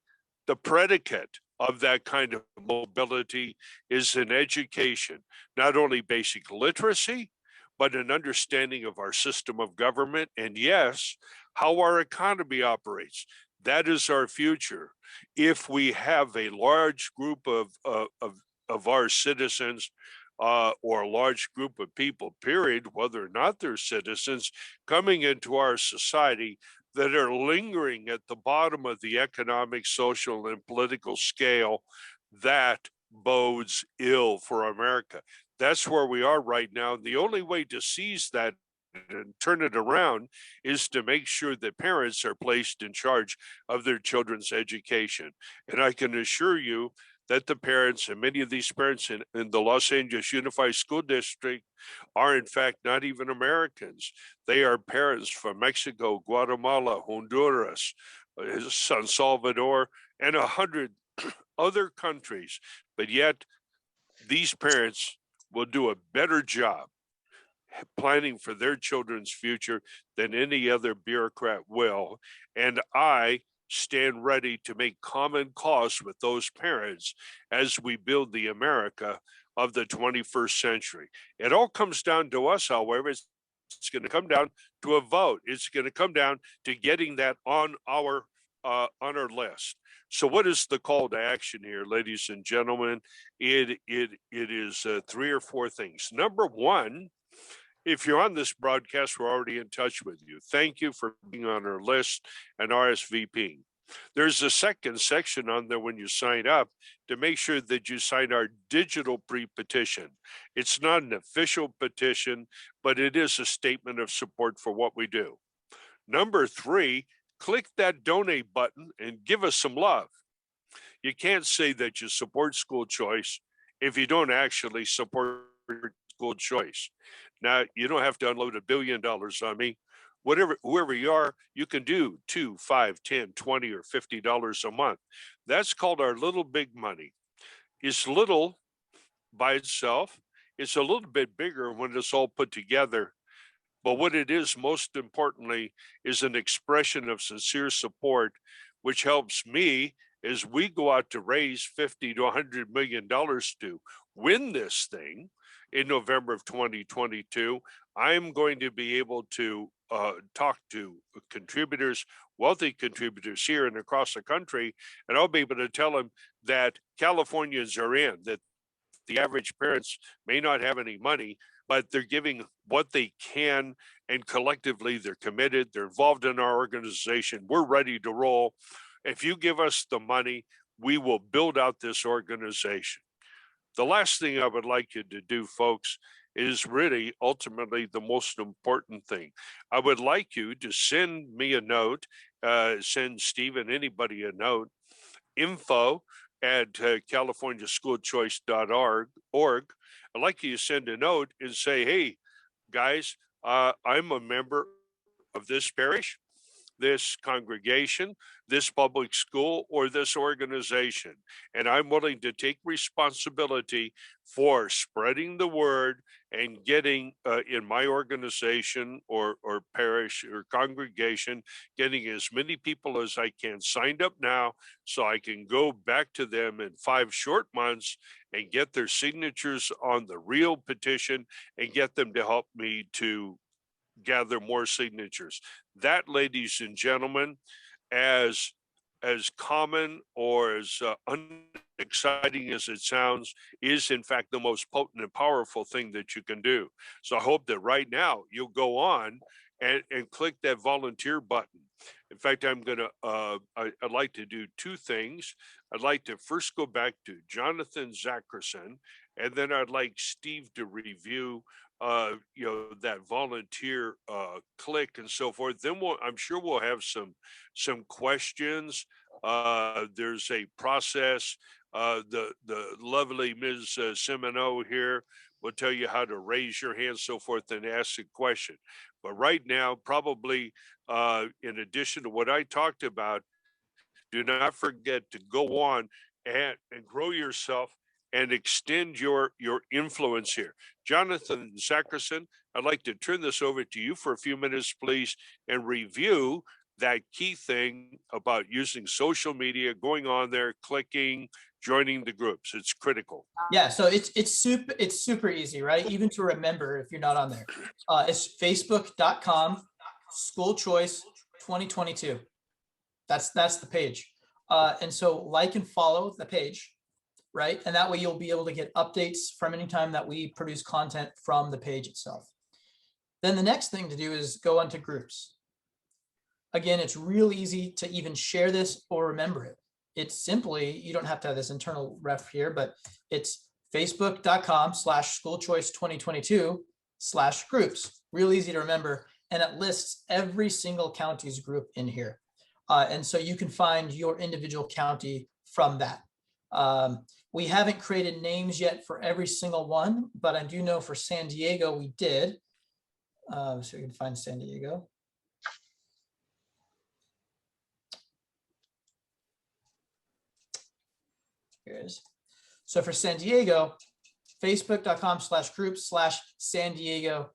predicate of that kind of mobility is an education, not only basic literacy, but an understanding of our system of government, and yes, how our economy operates. That is our future. If we have a large group of our citizens, or a large group of people, period, whether or not they're citizens, coming into our society that are lingering at the bottom of the economic, social, and political scale, that bodes ill for America. That's where we are right now. The only way to seize that and turn it around is to make sure that parents are placed in charge of their children's education. And I can assure you that the parents, and many of these parents in the Los Angeles Unified School District, are in fact not even Americans. They are parents from Mexico, Guatemala, Honduras, San Salvador, and 100 other countries. But yet, these parents will do a better job planning for their children's future than any other bureaucrat will. And I stand ready to make common cause with those parents as we build the America of the 21st century. It all comes down to us, however. It's going to come down to a vote. It's going to come down to getting that on our list. So what is the call to action here, ladies and gentlemen? It is 3 or 4 things. Number one, if you're on this broadcast, we're already in touch with you. Thank you for being on our list and RSVPing. There's a second section on there when you sign up to make sure that you sign our digital pre-petition. It's not an official petition, but it is a statement of support for what we do. Number 3, click that donate button and give us some love. You can't say that you support school choice if you don't actually support school choice. Now, you don't have to unload $1 billion on me. Whoever you are, you can do $2, $5, $10, $20, or $50 a month. That's called our little big money. It's little by itself. It's a little bit bigger when it's all put together. But what it is, most importantly, is an expression of sincere support, which helps me as we go out to raise $50 to $100 million to win this thing in November of 2022. I'm going to be able to talk to contributors, wealthy contributors here and across the country, and I'll be able to tell them that Californians are in, that the average parents may not have any money, but they're giving what they can, and collectively they're committed, they're involved in our organization, we're ready to roll. If you give us the money, we will build out this organization. The last thing I would like you to do, folks, is really ultimately the most important thing. I would like you to send me a note, send Stephen, anybody a note, info@californiaschoolchoice.org. I'd like you to send a note and say, hey, guys, I'm a member of this parish, this congregation, this public school, or this organization. And I'm willing to take responsibility for spreading the word and getting in my organization or parish or congregation, getting as many people as I can signed up now so I can go back to them in 5 short months and get their signatures on the real petition and get them to help me to gather more signatures. That, ladies and gentlemen, as common or as unexciting as it sounds, is in fact the most potent and powerful thing that you can do. So I hope that right now you'll go on and click that volunteer button. In fact, I'm gonna I'd like to do 2 things. I'd like to first go back to Jonathan Zackerson, and then I'd like Steve to review that volunteer click and so forth. Then I'm sure we'll have some questions. There's a process. The lovely Ms. Semino here will tell you how to raise your hand, so forth, and ask a question. But right now, probably in addition to what I talked about, do not forget to go on and grow yourself and extend your influence here. Jonathan Zackerson, I'd like to turn this over to you for a few minutes, please, and review that key thing about using social media, going on there, clicking, joining the groups. It's critical. Yeah, so it's super easy, right? Even to remember if you're not on there. It's facebook.com school choice 2022. That's the page. And so like and follow the page, right? And that way you'll be able to get updates from any time that we produce content from the page itself. Then the next thing to do is go onto groups. Again, it's real easy to even share this or remember it. It's simply, you don't have to have this internal ref here, but it's facebook.com/schoolchoice2022/groups. Real easy to remember. And it lists every single county's group in here. And so you can find your individual county from that. We haven't created names yet for every single one, but I do know for San Diego we did. So we can find San Diego. Here it is. So for San Diego, facebook.com/group/San Diego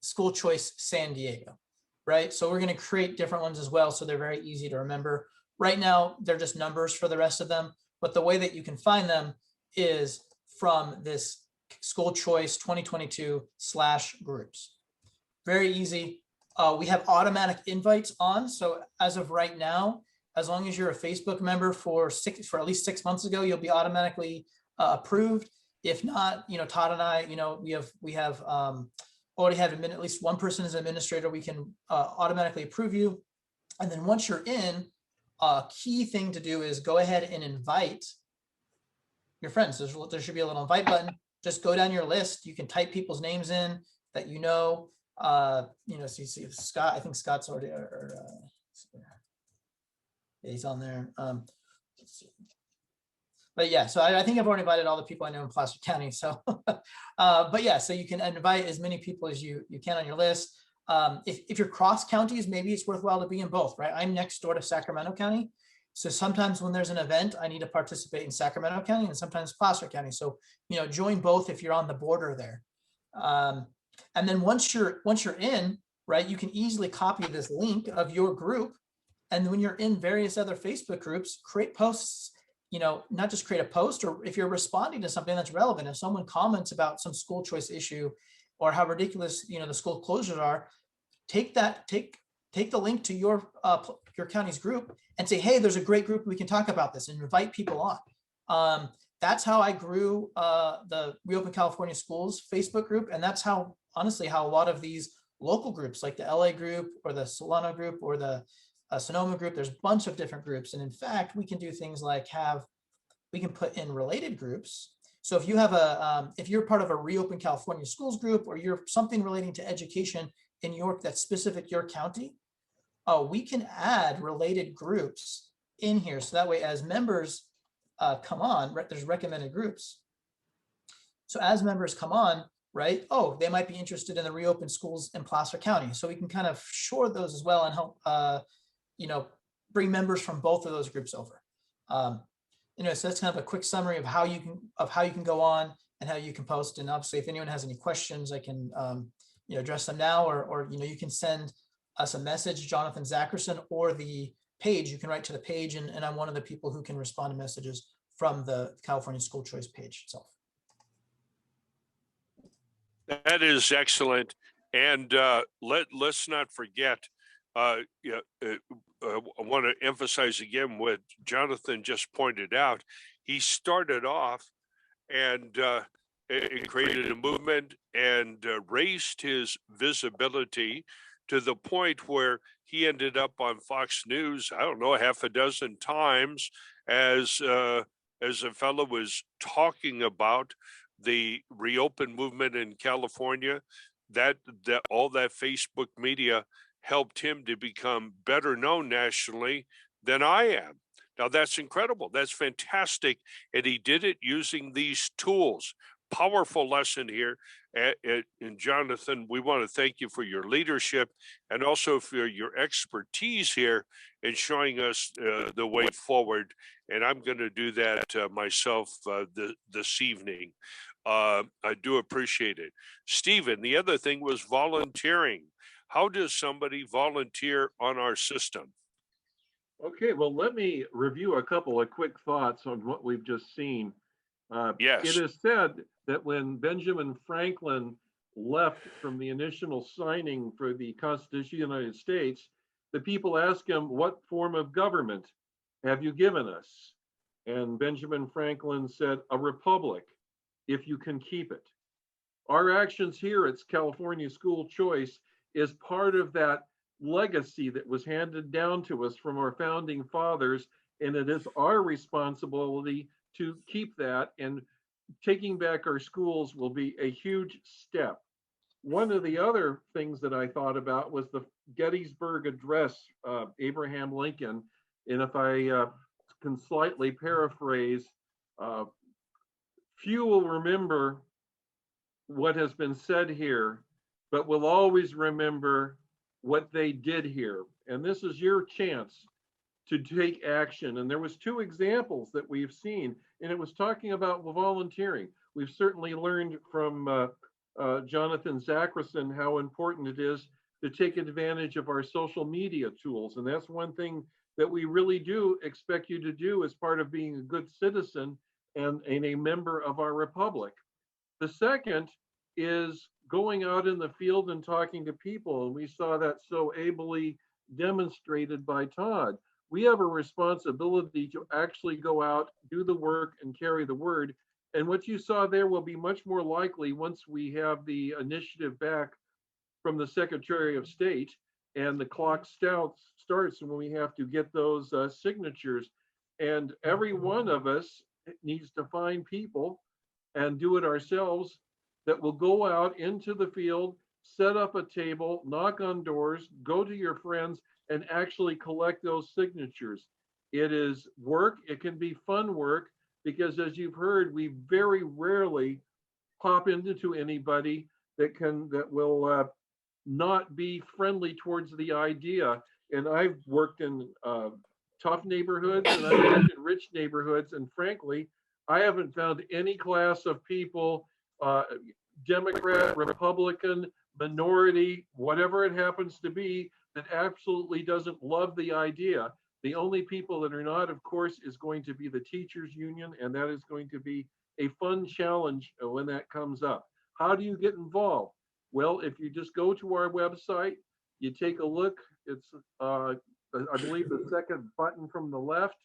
School Choice San Diego, right? So we're going to create different ones as well, so they're very easy to remember. Right now, they're just numbers for the rest of them, but the way that you can find them is from this School Choice 2022/groups. Very easy. We have automatic invites on, so as of right now, as long as you're a Facebook member for at least 6 months ago, you'll be automatically approved. If not, Todd and I, we have already have at least one person as administrator. We can automatically approve you. And then once you're in, a key thing to do is go ahead and invite your friends. There should be a little invite button. Just go down your list. You can type people's names in that so you see if Scott, I think Scott's already, yeah, he's on there. Let's see. But yeah, so I think I've already invited all the people I know in Placer County. So, but yeah, so you can invite as many people as you can on your list. If you're cross counties, maybe it's worthwhile to be in both, right? I'm next door to Sacramento County. So sometimes when there's an event, I need to participate in Sacramento County and sometimes Placer County. So, join both if you're on the border there. And then once you're in, right, you can easily copy this link of your group. And when you're in various other Facebook groups, create posts, not just create a post, or if you're responding to something that's relevant, if someone comments about some school choice issue or how ridiculous, the school closures are, take the link to your county's group and say, hey, there's a great group, we can talk about this, and invite people on. That's how I grew the Reopen California Schools Facebook group. And that's honestly how a lot of these local groups like the LA group or the Solano group or the Sonoma group, there's a bunch of different groups. And in fact, we can do things like we can put in related groups. So if you have if you're part of a Reopen California Schools group, or you're something relating to education in York that's specific your county, we can add related groups in here. So that way, as members come on, right, there's recommended groups. So as members come on, right, they might be interested in the Reopen Schools in Placer County. So we can kind of shore those as well and help bring members from both of those groups over. So that's kind of a quick summary of how you can go on and how you can post. And obviously, if anyone has any questions, I can address them now, or you can send us a message, Jonathan Zackerson, or the page. You can write to the page, and I'm one of the people who can respond to messages from the California School Choice page itself. That is excellent. And let's not forget, I want to emphasize again what Jonathan just pointed out. He started off and created a movement and raised his visibility to the point where he ended up on Fox News, I don't know, half a dozen times as a fellow was talking about the Reopen movement in California. That all that Facebook media helped him to become better known nationally than I am. Now that's incredible. That's fantastic. And he did it using these tools. Powerful lesson here. And Jonathan, we want to thank you for your leadership and also for your expertise here in showing us the way forward. And I'm going to do that myself this evening. I do appreciate it. Stephen, the other thing was volunteering. How does somebody volunteer on our system? Okay, well, let me review a couple of quick thoughts on what we've just seen. Yes. It is said that when Benjamin Franklin left from the initial signing for the Constitution of the United States, the people asked him, what form of government have you given us? And Benjamin Franklin said, a republic, if you can keep it. Our actions here at California School Choice is part of that legacy that was handed down to us from our founding fathers, and it is our responsibility to keep that, and taking back our schools will be a huge step. One of the other things that I thought about was the Gettysburg Address of Abraham Lincoln, and if I can slightly paraphrase, few will remember what has been said here, but will always remember what they did here. And this is your chance to take action. And there was 2 examples that we've seen, and it was talking about volunteering. We've certainly learned from Jonathan Zachrison how important it is to take advantage of our social media tools. And that's one thing that we really do expect you to do as part of being a good citizen and a member of our republic. The second is going out in the field and talking to people. And we saw that so ably demonstrated by Todd. We have a responsibility to actually go out, do the work, and carry the word. And what you saw there will be much more likely once we have the initiative back from the Secretary of State and the clock starts when we have to get those signatures. And every one of us needs to find people and do it ourselves that will go out into the field, set up a table, knock on doors, go to your friends, and actually collect those signatures. It is work. It can be fun work because, as you've heard, we very rarely pop into anybody that will not be friendly towards the idea. And I've worked in tough neighborhoods and I've worked in rich neighborhoods, and frankly, I haven't found any class of people, Democrat, Republican, minority, whatever it happens to be, that absolutely doesn't love the idea. The only people that are not, of course, is going to be the teachers union, and that is going to be a fun challenge when that comes up. How do you get involved? Well, if you just go to our website, you take a look, it's, I believe, the second button from the left.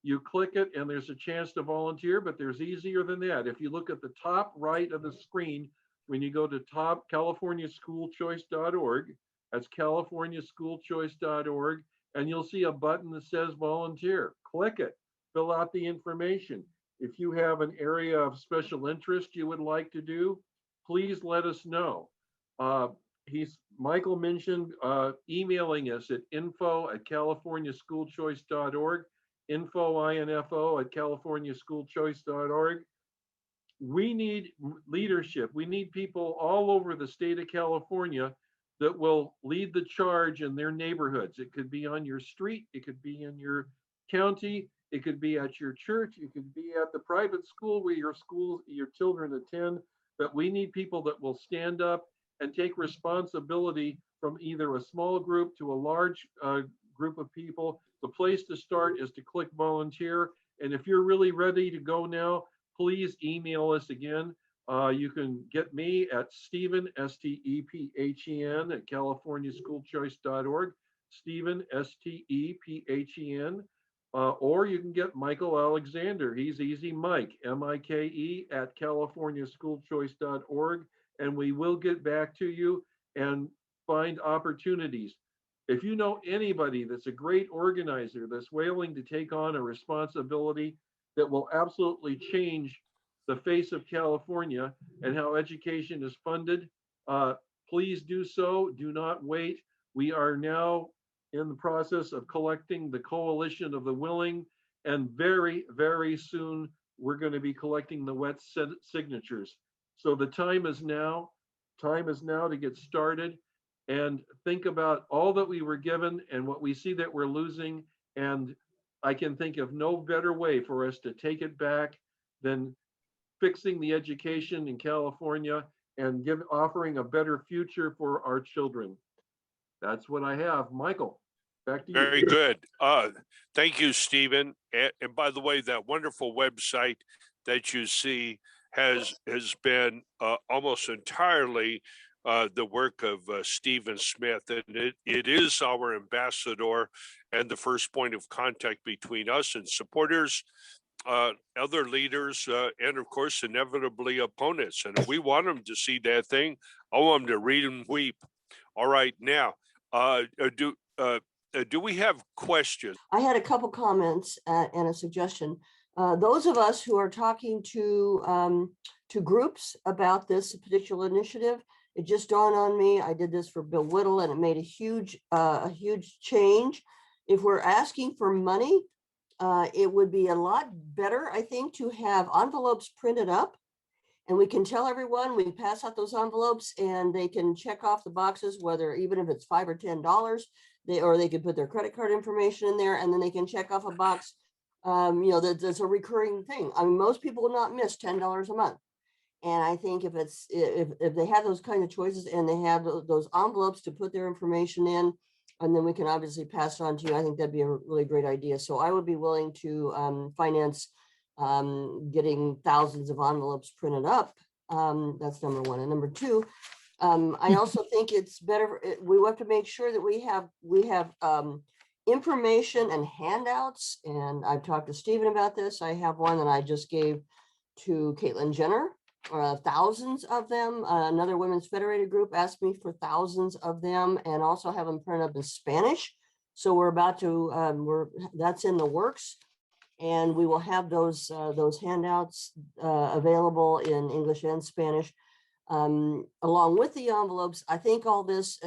You click it and there's a chance to volunteer, but there's easier than that. If you look at the top right of the screen, when you go to top californiaschoolchoice.org, that's californiaschoolchoice.org, and you'll see a button that says volunteer. Click it, fill out the information. If you have an area of special interest you would like to do, please let us know. Michael mentioned emailing us at info@californiaschoolchoice.org, info@californiaschoolchoice.org. We need leadership. We need people all over the state of California that will lead the charge in their neighborhoods. It could be on your street, it could be in your county, it could be at your church, it could be at the private school where your children attend. But we need people that will stand up and take responsibility from either a small group to a large group of people. The place to start is to click volunteer. And if you're really ready to go now, please email us again. You can get me at Stephen, S-T-E-P-H-E-N, at californiaschoolchoice.org, Stephen, S-T-E-P-H-E-N, or you can get Michael Alexander. He's easy, Mike, M-I-K-E, at californiaschoolchoice.org, and we will get back to you and find opportunities. If you know anybody that's a great organizer that's willing to take on a responsibility that will absolutely change the face of California and how education is funded, please do so. Do not wait. We are now in the process of collecting the Coalition of the Willing, and very, very soon we're going to be collecting the wet signatures. So the time is now. Time is now to get started and think about all that we were given and what we see that we're losing. And I can think of no better way for us to take it back than fixing the education in California and offering a better future for our children. That's what I have. Michael, back to you. Very good. Thank you, Stephen. And by the way, that wonderful website that you see has been almost entirely the work of Stephen Smith, and it is our ambassador and the first point of contact between us and supporters, other leaders, and of course, inevitably opponents. And if we want them to see that thing, I want them to read and weep. All right, now, do we have questions? I had a couple comments and a suggestion. Those of us who are talking to groups about this particular initiative, it just dawned on me, I did this for Bill Whittle and it made a huge change. If we're asking for money, it would be a lot better, I think, to have envelopes printed up, and we can tell everyone, we pass out those envelopes and they can check off the boxes, whether even if it's $5 or $10, they could put their credit card information in there, and then they can check off a box. That's a recurring thing. I mean, most people will not miss $10 a month. And I think if they have those kind of choices and they have those envelopes to put their information in, and then we can obviously pass it on to you, I think that'd be a really great idea. So I would be willing to finance getting thousands of envelopes printed up. That's number one. And number two, I also think it's better, we have to make sure that we have information and handouts. And I've talked to Stephen about this. I have one that I just gave to Caitlyn Jenner, thousands of them. Another Women's Federated group asked me for thousands of them, and also have them printed up in Spanish. So we're about to, that's in the works. And we will have those handouts available in English and Spanish, along with the envelopes. I think all this,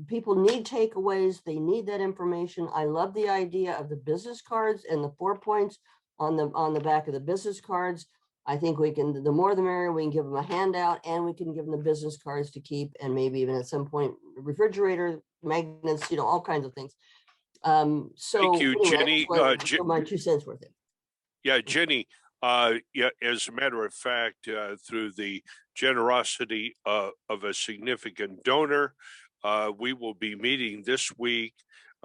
people need takeaways. They need that information. I love the idea of the business cards and the 4 points on the back of the business cards. I think we can, the more the merrier. We can give them a handout, and we can give them the business cards to keep, and maybe even at some point, refrigerator, magnets, all kinds of things. So Thank you, anyway, Jenny. my 2 cents worth. Yeah, Jenny, yeah, as a matter of fact, through the generosity of a significant donor, we will be meeting this week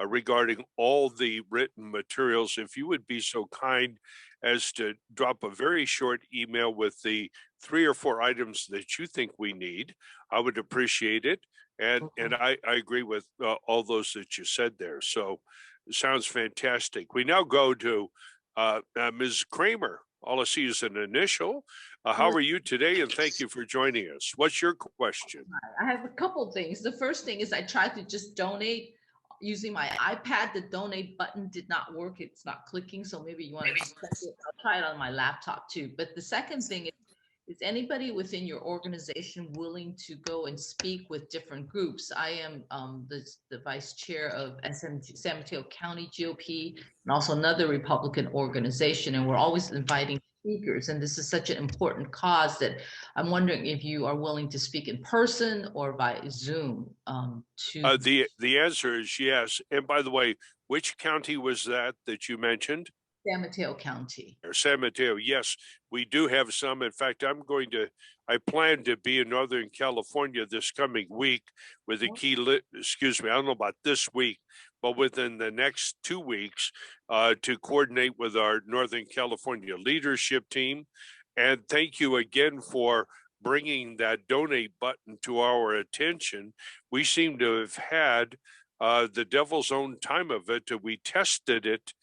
regarding all the written materials. If you would be so kind as to drop a very short email with the 3 or 4 items that you think we need, I would appreciate it. And I agree with all those that you said there. So it sounds fantastic. We now go to Ms. Kramer. All I see is an initial. How are you today? And thank you for joining us. What's your question? I have a couple things. The first thing is I tried to just donate using my iPad. The donate button did not work. It's not clicking. So maybe you want to check it. I'll try it on my laptop too. But the second thing is anybody within your organization willing to go and speak with different groups? I am the vice chair of San Mateo County GOP and also another Republican organization, and we're always inviting speakers. And this is such an important cause that I'm wondering if you are willing to speak in person or by Zoom. The answer is yes. And by the way, which county was that you mentioned? San Mateo County. San Mateo, yes, we do have some. In fact, I plan to be in Northern California this coming week with a key, excuse me, I don't know about this week, but within the next 2 weeks to coordinate with our Northern California leadership team. And thank you again for bringing that donate button to our attention. We seem to have had the devil's own time of it. We tested it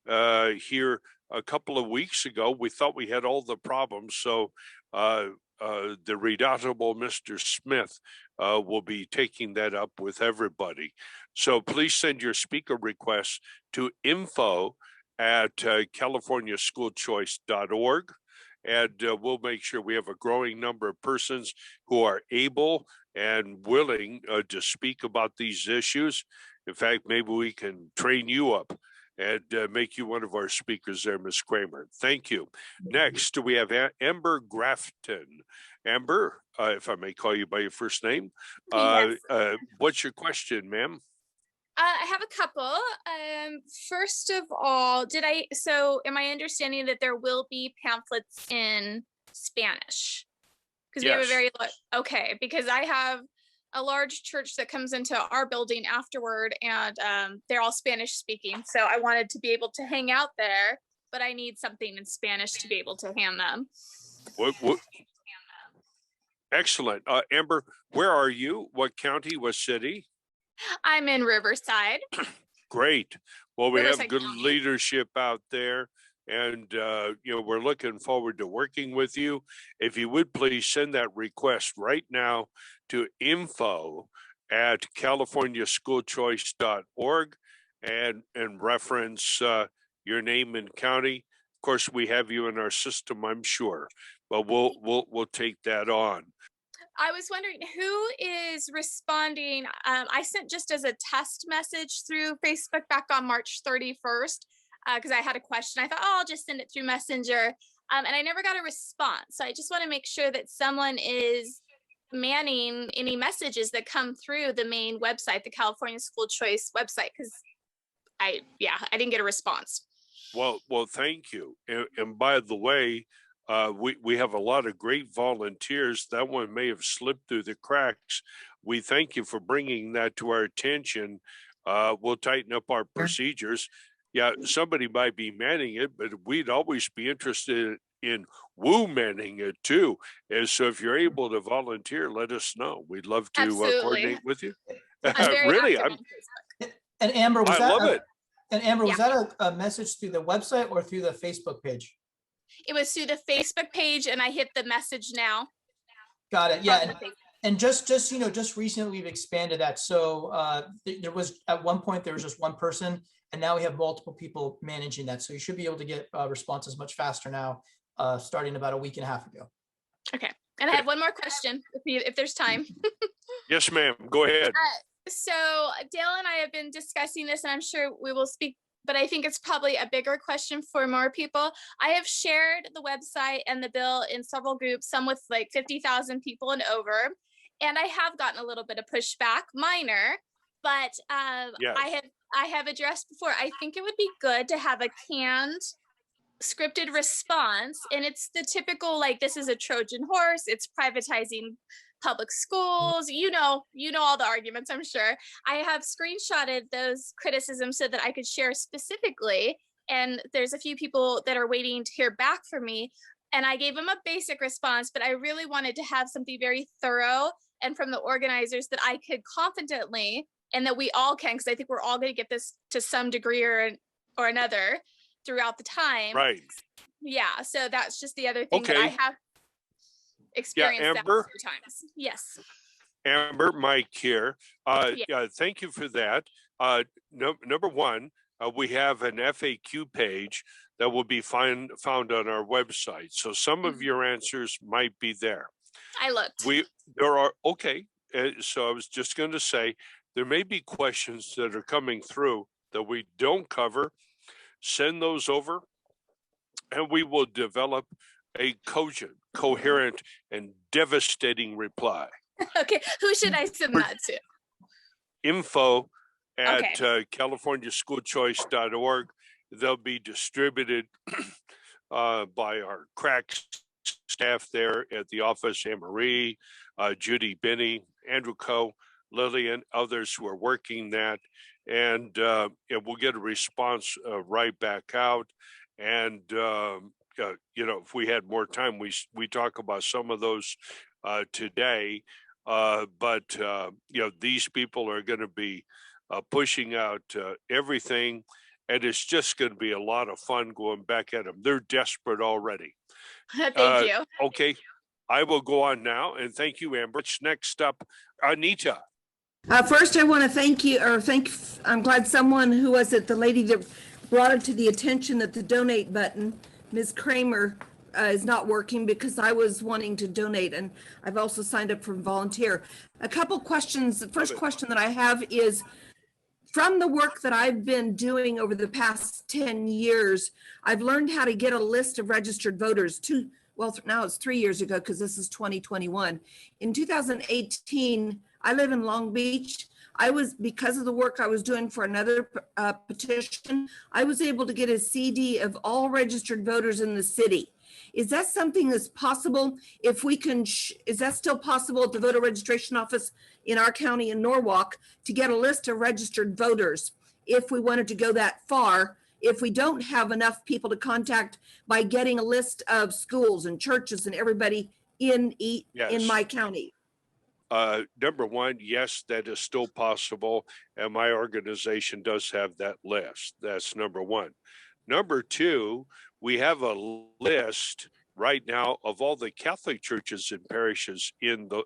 here a couple of weeks ago. We thought we had all the problems. So the redoubtable Mr. Smith will be taking that up with everybody. So please send your speaker requests to info@californiaschoolchoice.org. And we'll make sure we have a growing number of persons who are able and willing to speak about these issues. In fact, maybe we can train you up and make you one of our speakers there, Ms. Kramer. Thank you. Next, we have Amber Grafton. Amber, if I may call you by your first name, Yes. What's your question, ma'am? I have a couple. First of all, am I understanding that there will be pamphlets in Spanish? Because we have a very, okay, because I have a large church that comes into our building afterward, and they're all Spanish speaking. So I wanted to be able to hang out there, but I need something in Spanish to be able to hand them. What? Excellent. Amber, where are you? What county, what city? I'm in Riverside. Great. Well, we Riverside have good County. leadership out there, and we're looking forward to working with you. If you would please send that request right now to info@californiaschoolchoice.org and reference your name and county. Of course, we have you in our system, I'm sure, but we'll take that on. I was wondering who is responding. I sent just as a test message through Facebook back on March 31st because I had a question. I thought, I'll just send it through Messenger. And I never got a response. So I just want to make sure that someone is manning any messages that come through the main website, the California School Choice website, because I didn't get a response. Well, thank you. And by the way, we have a lot of great volunteers. That one may have slipped through the cracks. We thank you for bringing that to our attention. We'll tighten up our procedures. Yeah, somebody might be manning it, but we'd always be interested in manning it too. And so if you're able to volunteer, let us know. We'd love to coordinate with you. I'm very Really, active on Facebook. And Amber, was I love it. And Amber, was Yeah. that a message through the website or through the Facebook page? It was through the Facebook page, and I hit the message now. Got it. Yeah. on the Facebook. And just just recently we've expanded that. So there was at one point there was just one person, and now we have multiple people managing that. So you should be able to get responses much faster now, starting about a week and a half ago. Okay. And I have one more question, if there's time. Yes, ma'am. Go ahead. So Dale and I have been discussing this, and I'm sure we will speak, but I think it's probably a bigger question for more people. I have shared the website and the bill in several groups, some with like 50,000 people and over, and I have gotten a little bit of pushback, minor, but Yes. I have addressed before. I think it would be good to have a canned scripted response, and it's the typical, like, this is a Trojan horse, it's privatizing public schools, you know all the arguments, I'm sure. I have screenshotted those criticisms so that I could share specifically, and there's a few people that are waiting to hear back from me, and I gave them a basic response, but I really wanted to have something very thorough and from the organizers that I could confidently, and that we all can, because I think we're all going to get this to some degree or another throughout the time. Right. Yeah, so that's just the other thing that I Okay. have experienced that a Amber? few times. Yes. Amber, Mike here. Yeah. Yeah, thank you for that. Number one, we have an FAQ page that will be found on our website. So some of Mhm. your answers might be there. I looked. So I was just going to say, there may be questions that are coming through that we don't cover. Send those over, and we will develop a cogent, coherent, and devastating reply. Okay, who should I send that to? Info at californiaschoolchoice.org. They'll be distributed by our crack staff there at the office, Anne Marie, Judy Binney, Andrew Coe, Lillian, others who are working that. And we'll get a response right back out. And, if we had more time, we talk about some of those today. But these people are going to be pushing out everything. And it's just going to be a lot of fun going back at them. They're desperate already. Thank you. Okay. I will go on now. And thank you, Amber. It's next up, Anita. First, I want to I'm glad someone, who was it, the lady that brought it to the attention that the donate button, Ms. Kramer, is not working, because I was wanting to donate, and I've also signed up for volunteer. A couple questions. The first question that I have is, from the work that I've been doing over the past 10 years, I've learned how to get a list of registered voters. Now it's 3 years ago, because this is 2021. In 2018, I live in Long Beach. Because of the work I was doing for another petition, I was able to get a CD of all registered voters in the city. Is that something that's possible? If we can, is that still possible at the voter registration office in our county in Norwalk to get a list of registered voters if we wanted to go that far? If we don't have enough people to contact by getting a list of schools and churches and everybody in my county? Number one, yes, that is still possible. And my organization does have that list. That's number one. Number two, we have a list right now of all the Catholic churches and parishes in the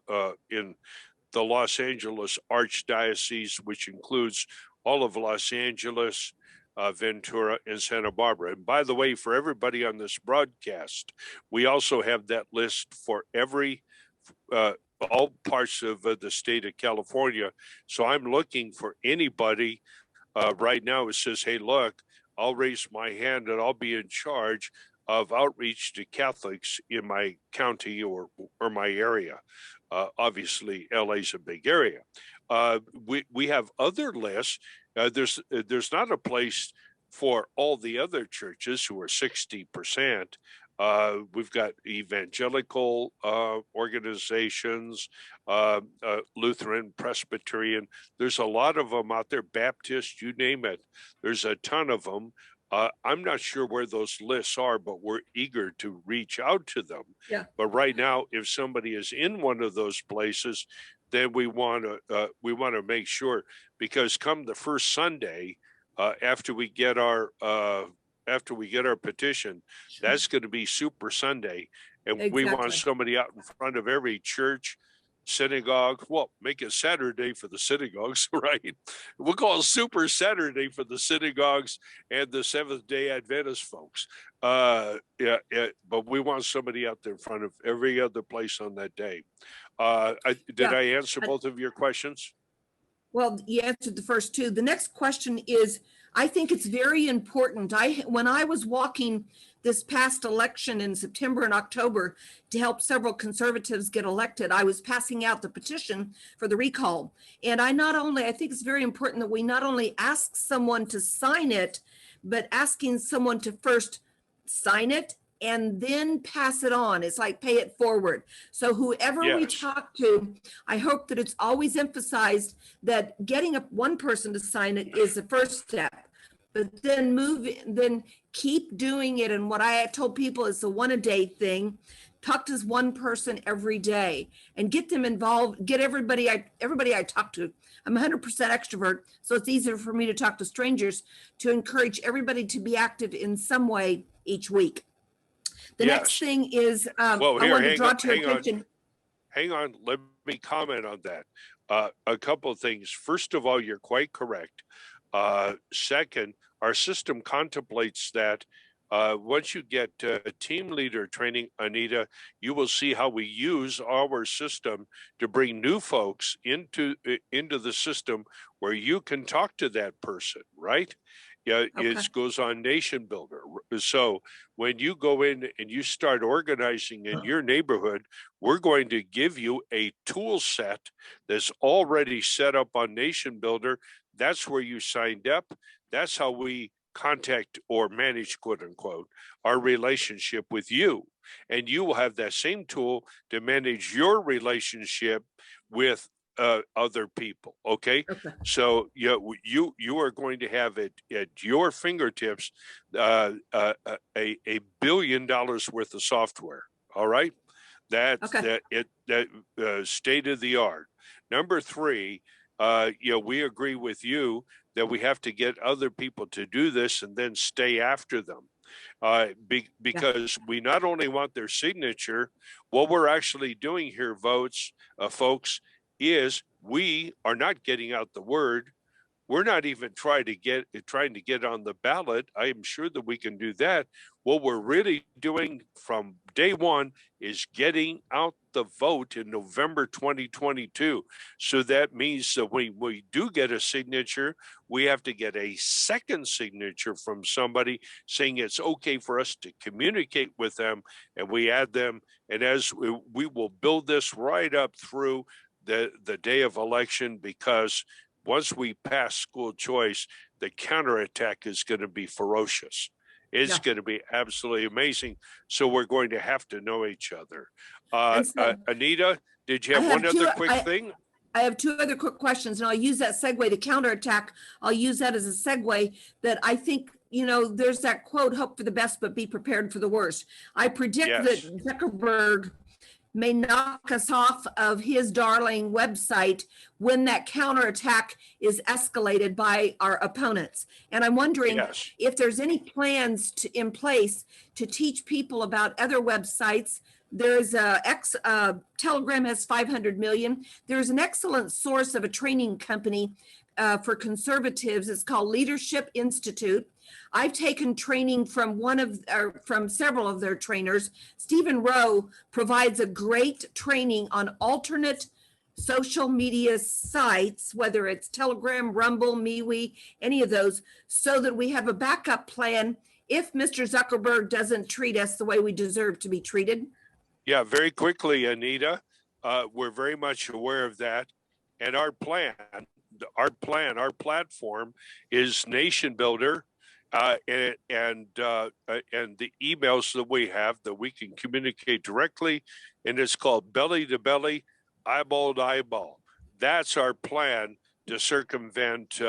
Los Angeles Archdiocese, which includes all of Los Angeles, Ventura, and Santa Barbara. And by the way, for everybody on this broadcast, we also have that list for all parts of the state of California. So I'm looking for anybody right now who says, hey, look, I'll raise my hand and I'll be in charge of outreach to Catholics in my county or my area. Obviously, LA's a big area. We have other lists. There's not a place for all the other churches who are 60%. We've got evangelical organizations, Lutheran, Presbyterian. There's a lot of them out there, Baptist, you name it. There's a ton of them. I'm not sure where those lists are, but we're eager to reach out to them. Yeah. But right now, if somebody is in one of those places, then we want to make sure, because come the first Sunday, after we get our petition, that's going to be Super Sunday, and we want Exactly. somebody out in front of every church, synagogue. Well, make it Saturday for the synagogues, right? We'll call it Super Saturday for the synagogues and the Seventh-day Adventist folks. But we want somebody out there in front of every other place on that day. Did I answer both of your questions? Well, you answered the first two. The next question is, I think it's very important. When I was walking this past election in September and October to help several conservatives get elected, I was passing out the petition for the recall. And I think it's very important that we not only ask someone to sign it, but asking someone to first sign it and then pass it on. It's like pay it forward. So whoever we Yes. talk to, I hope that it's always emphasized that getting one person to sign it is the first step, but then keep doing it. And what I told people is the one a day thing. Talk to one person every day and get them involved. Get everybody I talk to. I'm 100% extrovert, so it's easier for me to talk to strangers, to encourage everybody to be active in some way each week. The next thing is, I want to draw to your attention. Hang on, let me comment on that. A couple of things. First of all, you're quite correct. Second, our system contemplates that once you get team leader training, Anita, you will see how we use our system to bring new folks into the system where you can talk to that person, right? Yeah, Okay. it goes on Nation Builder. So when you go in and you start organizing in your neighborhood, we're going to give you a tool set that's already set up on Nation Builder. That's where you signed up. That's how we contact or manage, quote unquote, our relationship with you. And you will have that same tool to manage your relationship with other people. Okay. So you are going to have it at your fingertips, $1 billion worth of software. All right. That's state of the art. Number three, we agree with you that we have to get other people to do this and then stay after them. Because we not only want their signature, what we're actually doing here, folks, is we are not getting out the word. We're not even trying to get on the ballot. I am sure that we can do that. What we're really doing from day one is getting out the vote in November 2022. So that means that when we do get a signature, we have to get a second signature from somebody saying it's okay for us to communicate with them, and we add them. And as we will build this right up through the day of election, because once we pass school choice, the counterattack is going to be ferocious. It's going to be absolutely amazing. So we're going to have to know each other. Anita, did you have one other quick thing? I have two other quick questions, and I'll use that segue to counterattack. I'll use that as a segue that I think, there's that quote, hope for the best, but be prepared for the worst. I predict that Zuckerberg may knock us off of his darling website when that counterattack is escalated by our opponents. And I'm wondering if there's any plans in place to teach people about other websites. There's Telegram has 500 million. There's an excellent source of a training company for conservatives. It's called Leadership Institute. I've taken training from from several of their trainers. Stephen Rowe provides a great training on alternate social media sites, whether it's Telegram, Rumble, MeWe, any of those, so that we have a backup plan if Mr. Zuckerberg doesn't treat us the way we deserve to be treated? Yeah, very quickly, Anita. We're very much aware of that. And our platform is Nation Builder, and the emails that we have that we can communicate directly, and it's called Belly to Belly, Eyeball to Eyeball. That's our plan to circumvent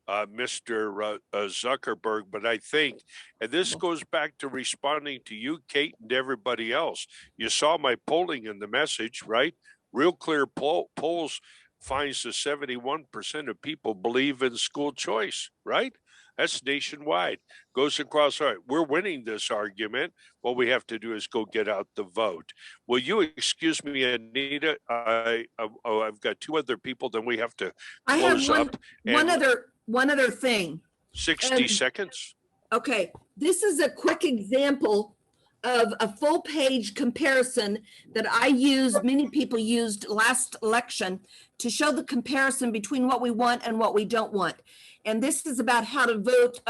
Mr. Zuckerberg. But I think, and this goes back to responding to you, Kate, and everybody else. You saw my polling in the message, right? Real clear polls finds that 71% of people believe in school choice, right? That's nationwide. Goes across. All right, we're winning this argument. What we have to do is go get out the vote. Will you excuse me, Anita? I've got two other people. Then we have to I have close up. one other thing. 60 seconds. Okay, this is a quick example of a full page comparison that I used, many people used last election to show the comparison between what we want and what we don't want. And this is about how to vote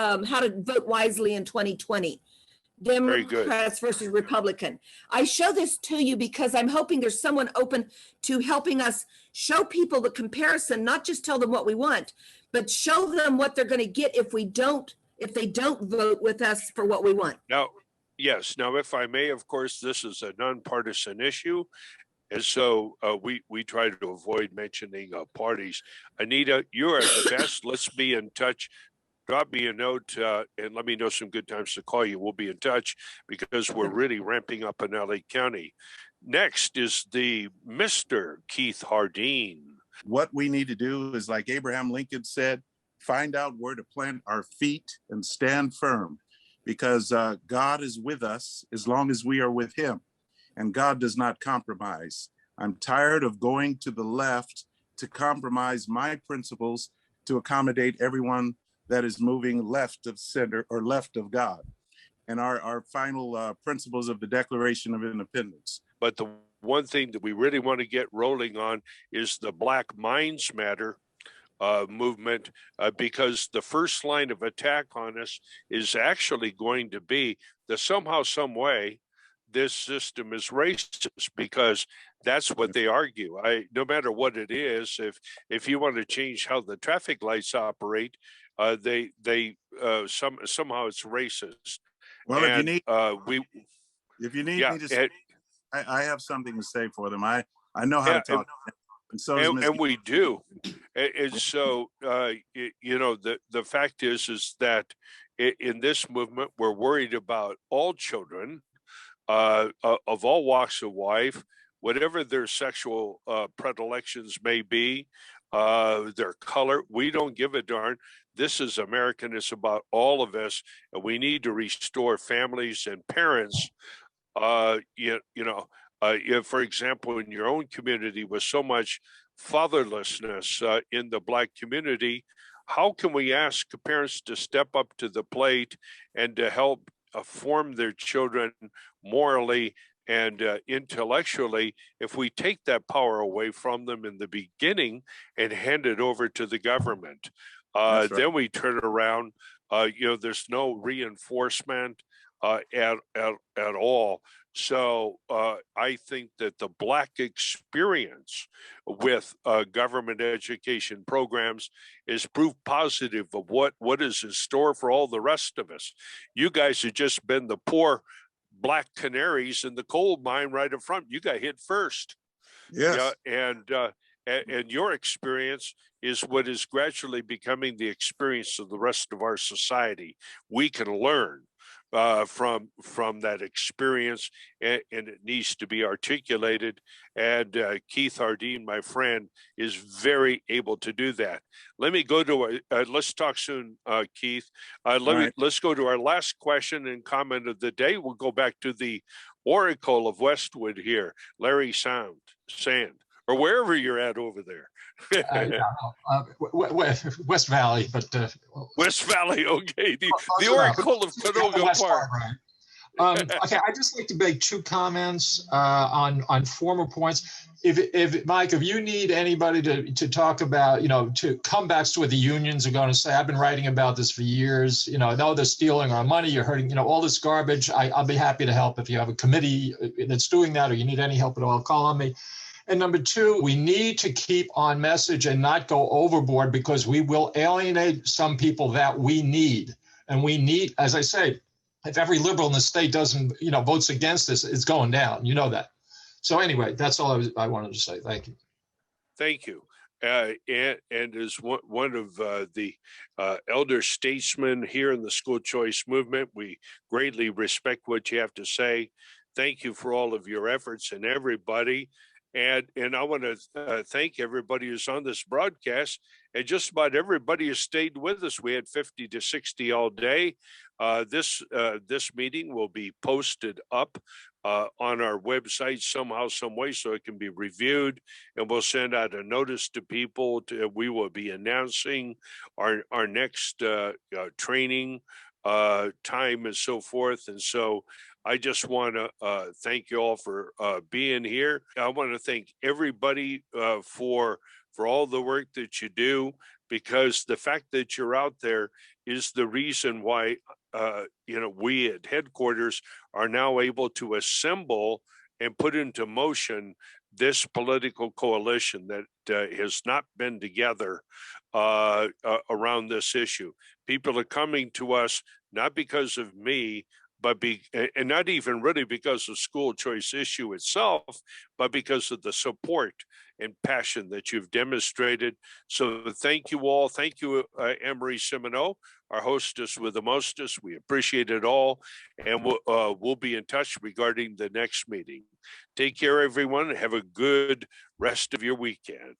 wisely in 2020. Democrats versus Republican. I show this to you because I'm hoping there's someone open to helping us show people the comparison, not just tell them what we want, but show them what they're going to get if they don't vote with us for what we want. Now, yes. Now, if I may, of course, this is a nonpartisan issue. And so we try to avoid mentioning parties. Anita, you are the best. Let's be in touch. Drop me a note and let me know some good times to call you. We'll be in touch because we're really ramping up in LA County. Next is the Mr. Keith Hardeen. What we need to do is, like Abraham Lincoln said, find out where to plant our feet and stand firm, because God is with us as long as we are with him, and God does not compromise. I'm tired of going to the left to compromise my principles to accommodate everyone that is moving left of center or left of God and our final principles of the Declaration of Independence. But the one thing that we really want to get rolling on is the Black Minds Matter movement, because the first line of attack on us is actually going to be that somehow, some way, this system is racist, because that's what they argue. No matter what it is, if you want to change how the traffic lights operate, somehow it's racist. Well, and, if you need me to say, I have something to say for them. I know how to talk. And so and we do. And so, the fact is that in this movement, we're worried about all children of all walks of life, whatever their sexual predilections may be, their color. We don't give a darn. This is American. It's about all of us. And we need to restore families and parents. If, for example, in your own community with so much fatherlessness in the Black community, how can we ask parents to step up to the plate and to help form their children morally and intellectually if we take that power away from them in the beginning and hand it over to the government? Right. Then we turn around, there's no reinforcement at all. So I think that the Black experience with government education programs is proof positive of what is in store for all the rest of us. You guys have just been the poor Black canaries in the coal mine right in front. You got hit first. Yes. And your experience is what is gradually becoming the experience of the rest of our society. We can learn from that experience, and it needs to be articulated. And Keith Hardeen, my friend, is very able to do that. Let me go to let's talk soon, Keith. Let's go to our last question and comment of the day. We'll go back to the Oracle of Westwood here, Larry Sand, or wherever you're at over there. West Valley, but West Valley, okay. The Oracle of Canoga Park. Okay, I'd just like to make two comments on former points. If Mike, if you need anybody to talk about, to comebacks to what the unions are going to say, I've been writing about this for years. I know they're stealing our money, you're hurting, all this garbage. I'll be happy to help if you have a committee that's doing that, or you need any help at all, call on me. And number two, we need to keep on message and not go overboard, because we will alienate some people that we need. And we need, as I say, if every liberal in the state doesn't, votes against this, it's going down. You know that. So anyway, that's all I wanted to say. Thank you. Thank you. And as one of the elder statesmen here in the school choice movement, we greatly respect what you have to say. Thank you for all of your efforts and everybody. And I want to thank everybody who's on this broadcast, and just about everybody has stayed with us. We had 50 to 60 all day. This meeting will be posted up on our website somehow, some way, so it can be reviewed, and we'll send out a notice to people. We will be announcing our next training time and so forth. And so I just want to thank you all for being here. I want to thank everybody for all the work that you do, because the fact that you're out there is the reason why we at headquarters are now able to assemble and put into motion this political coalition that has not been together around this issue. People are coming to us not because of me, and not even really because of school choice issue itself, but because of the support and passion that you've demonstrated. So thank you all. Thank you, Anne-Marie Simoneau, our hostess with the mostest. We appreciate it all. And we'll be in touch regarding the next meeting. Take care, everyone. Have a good rest of your weekend.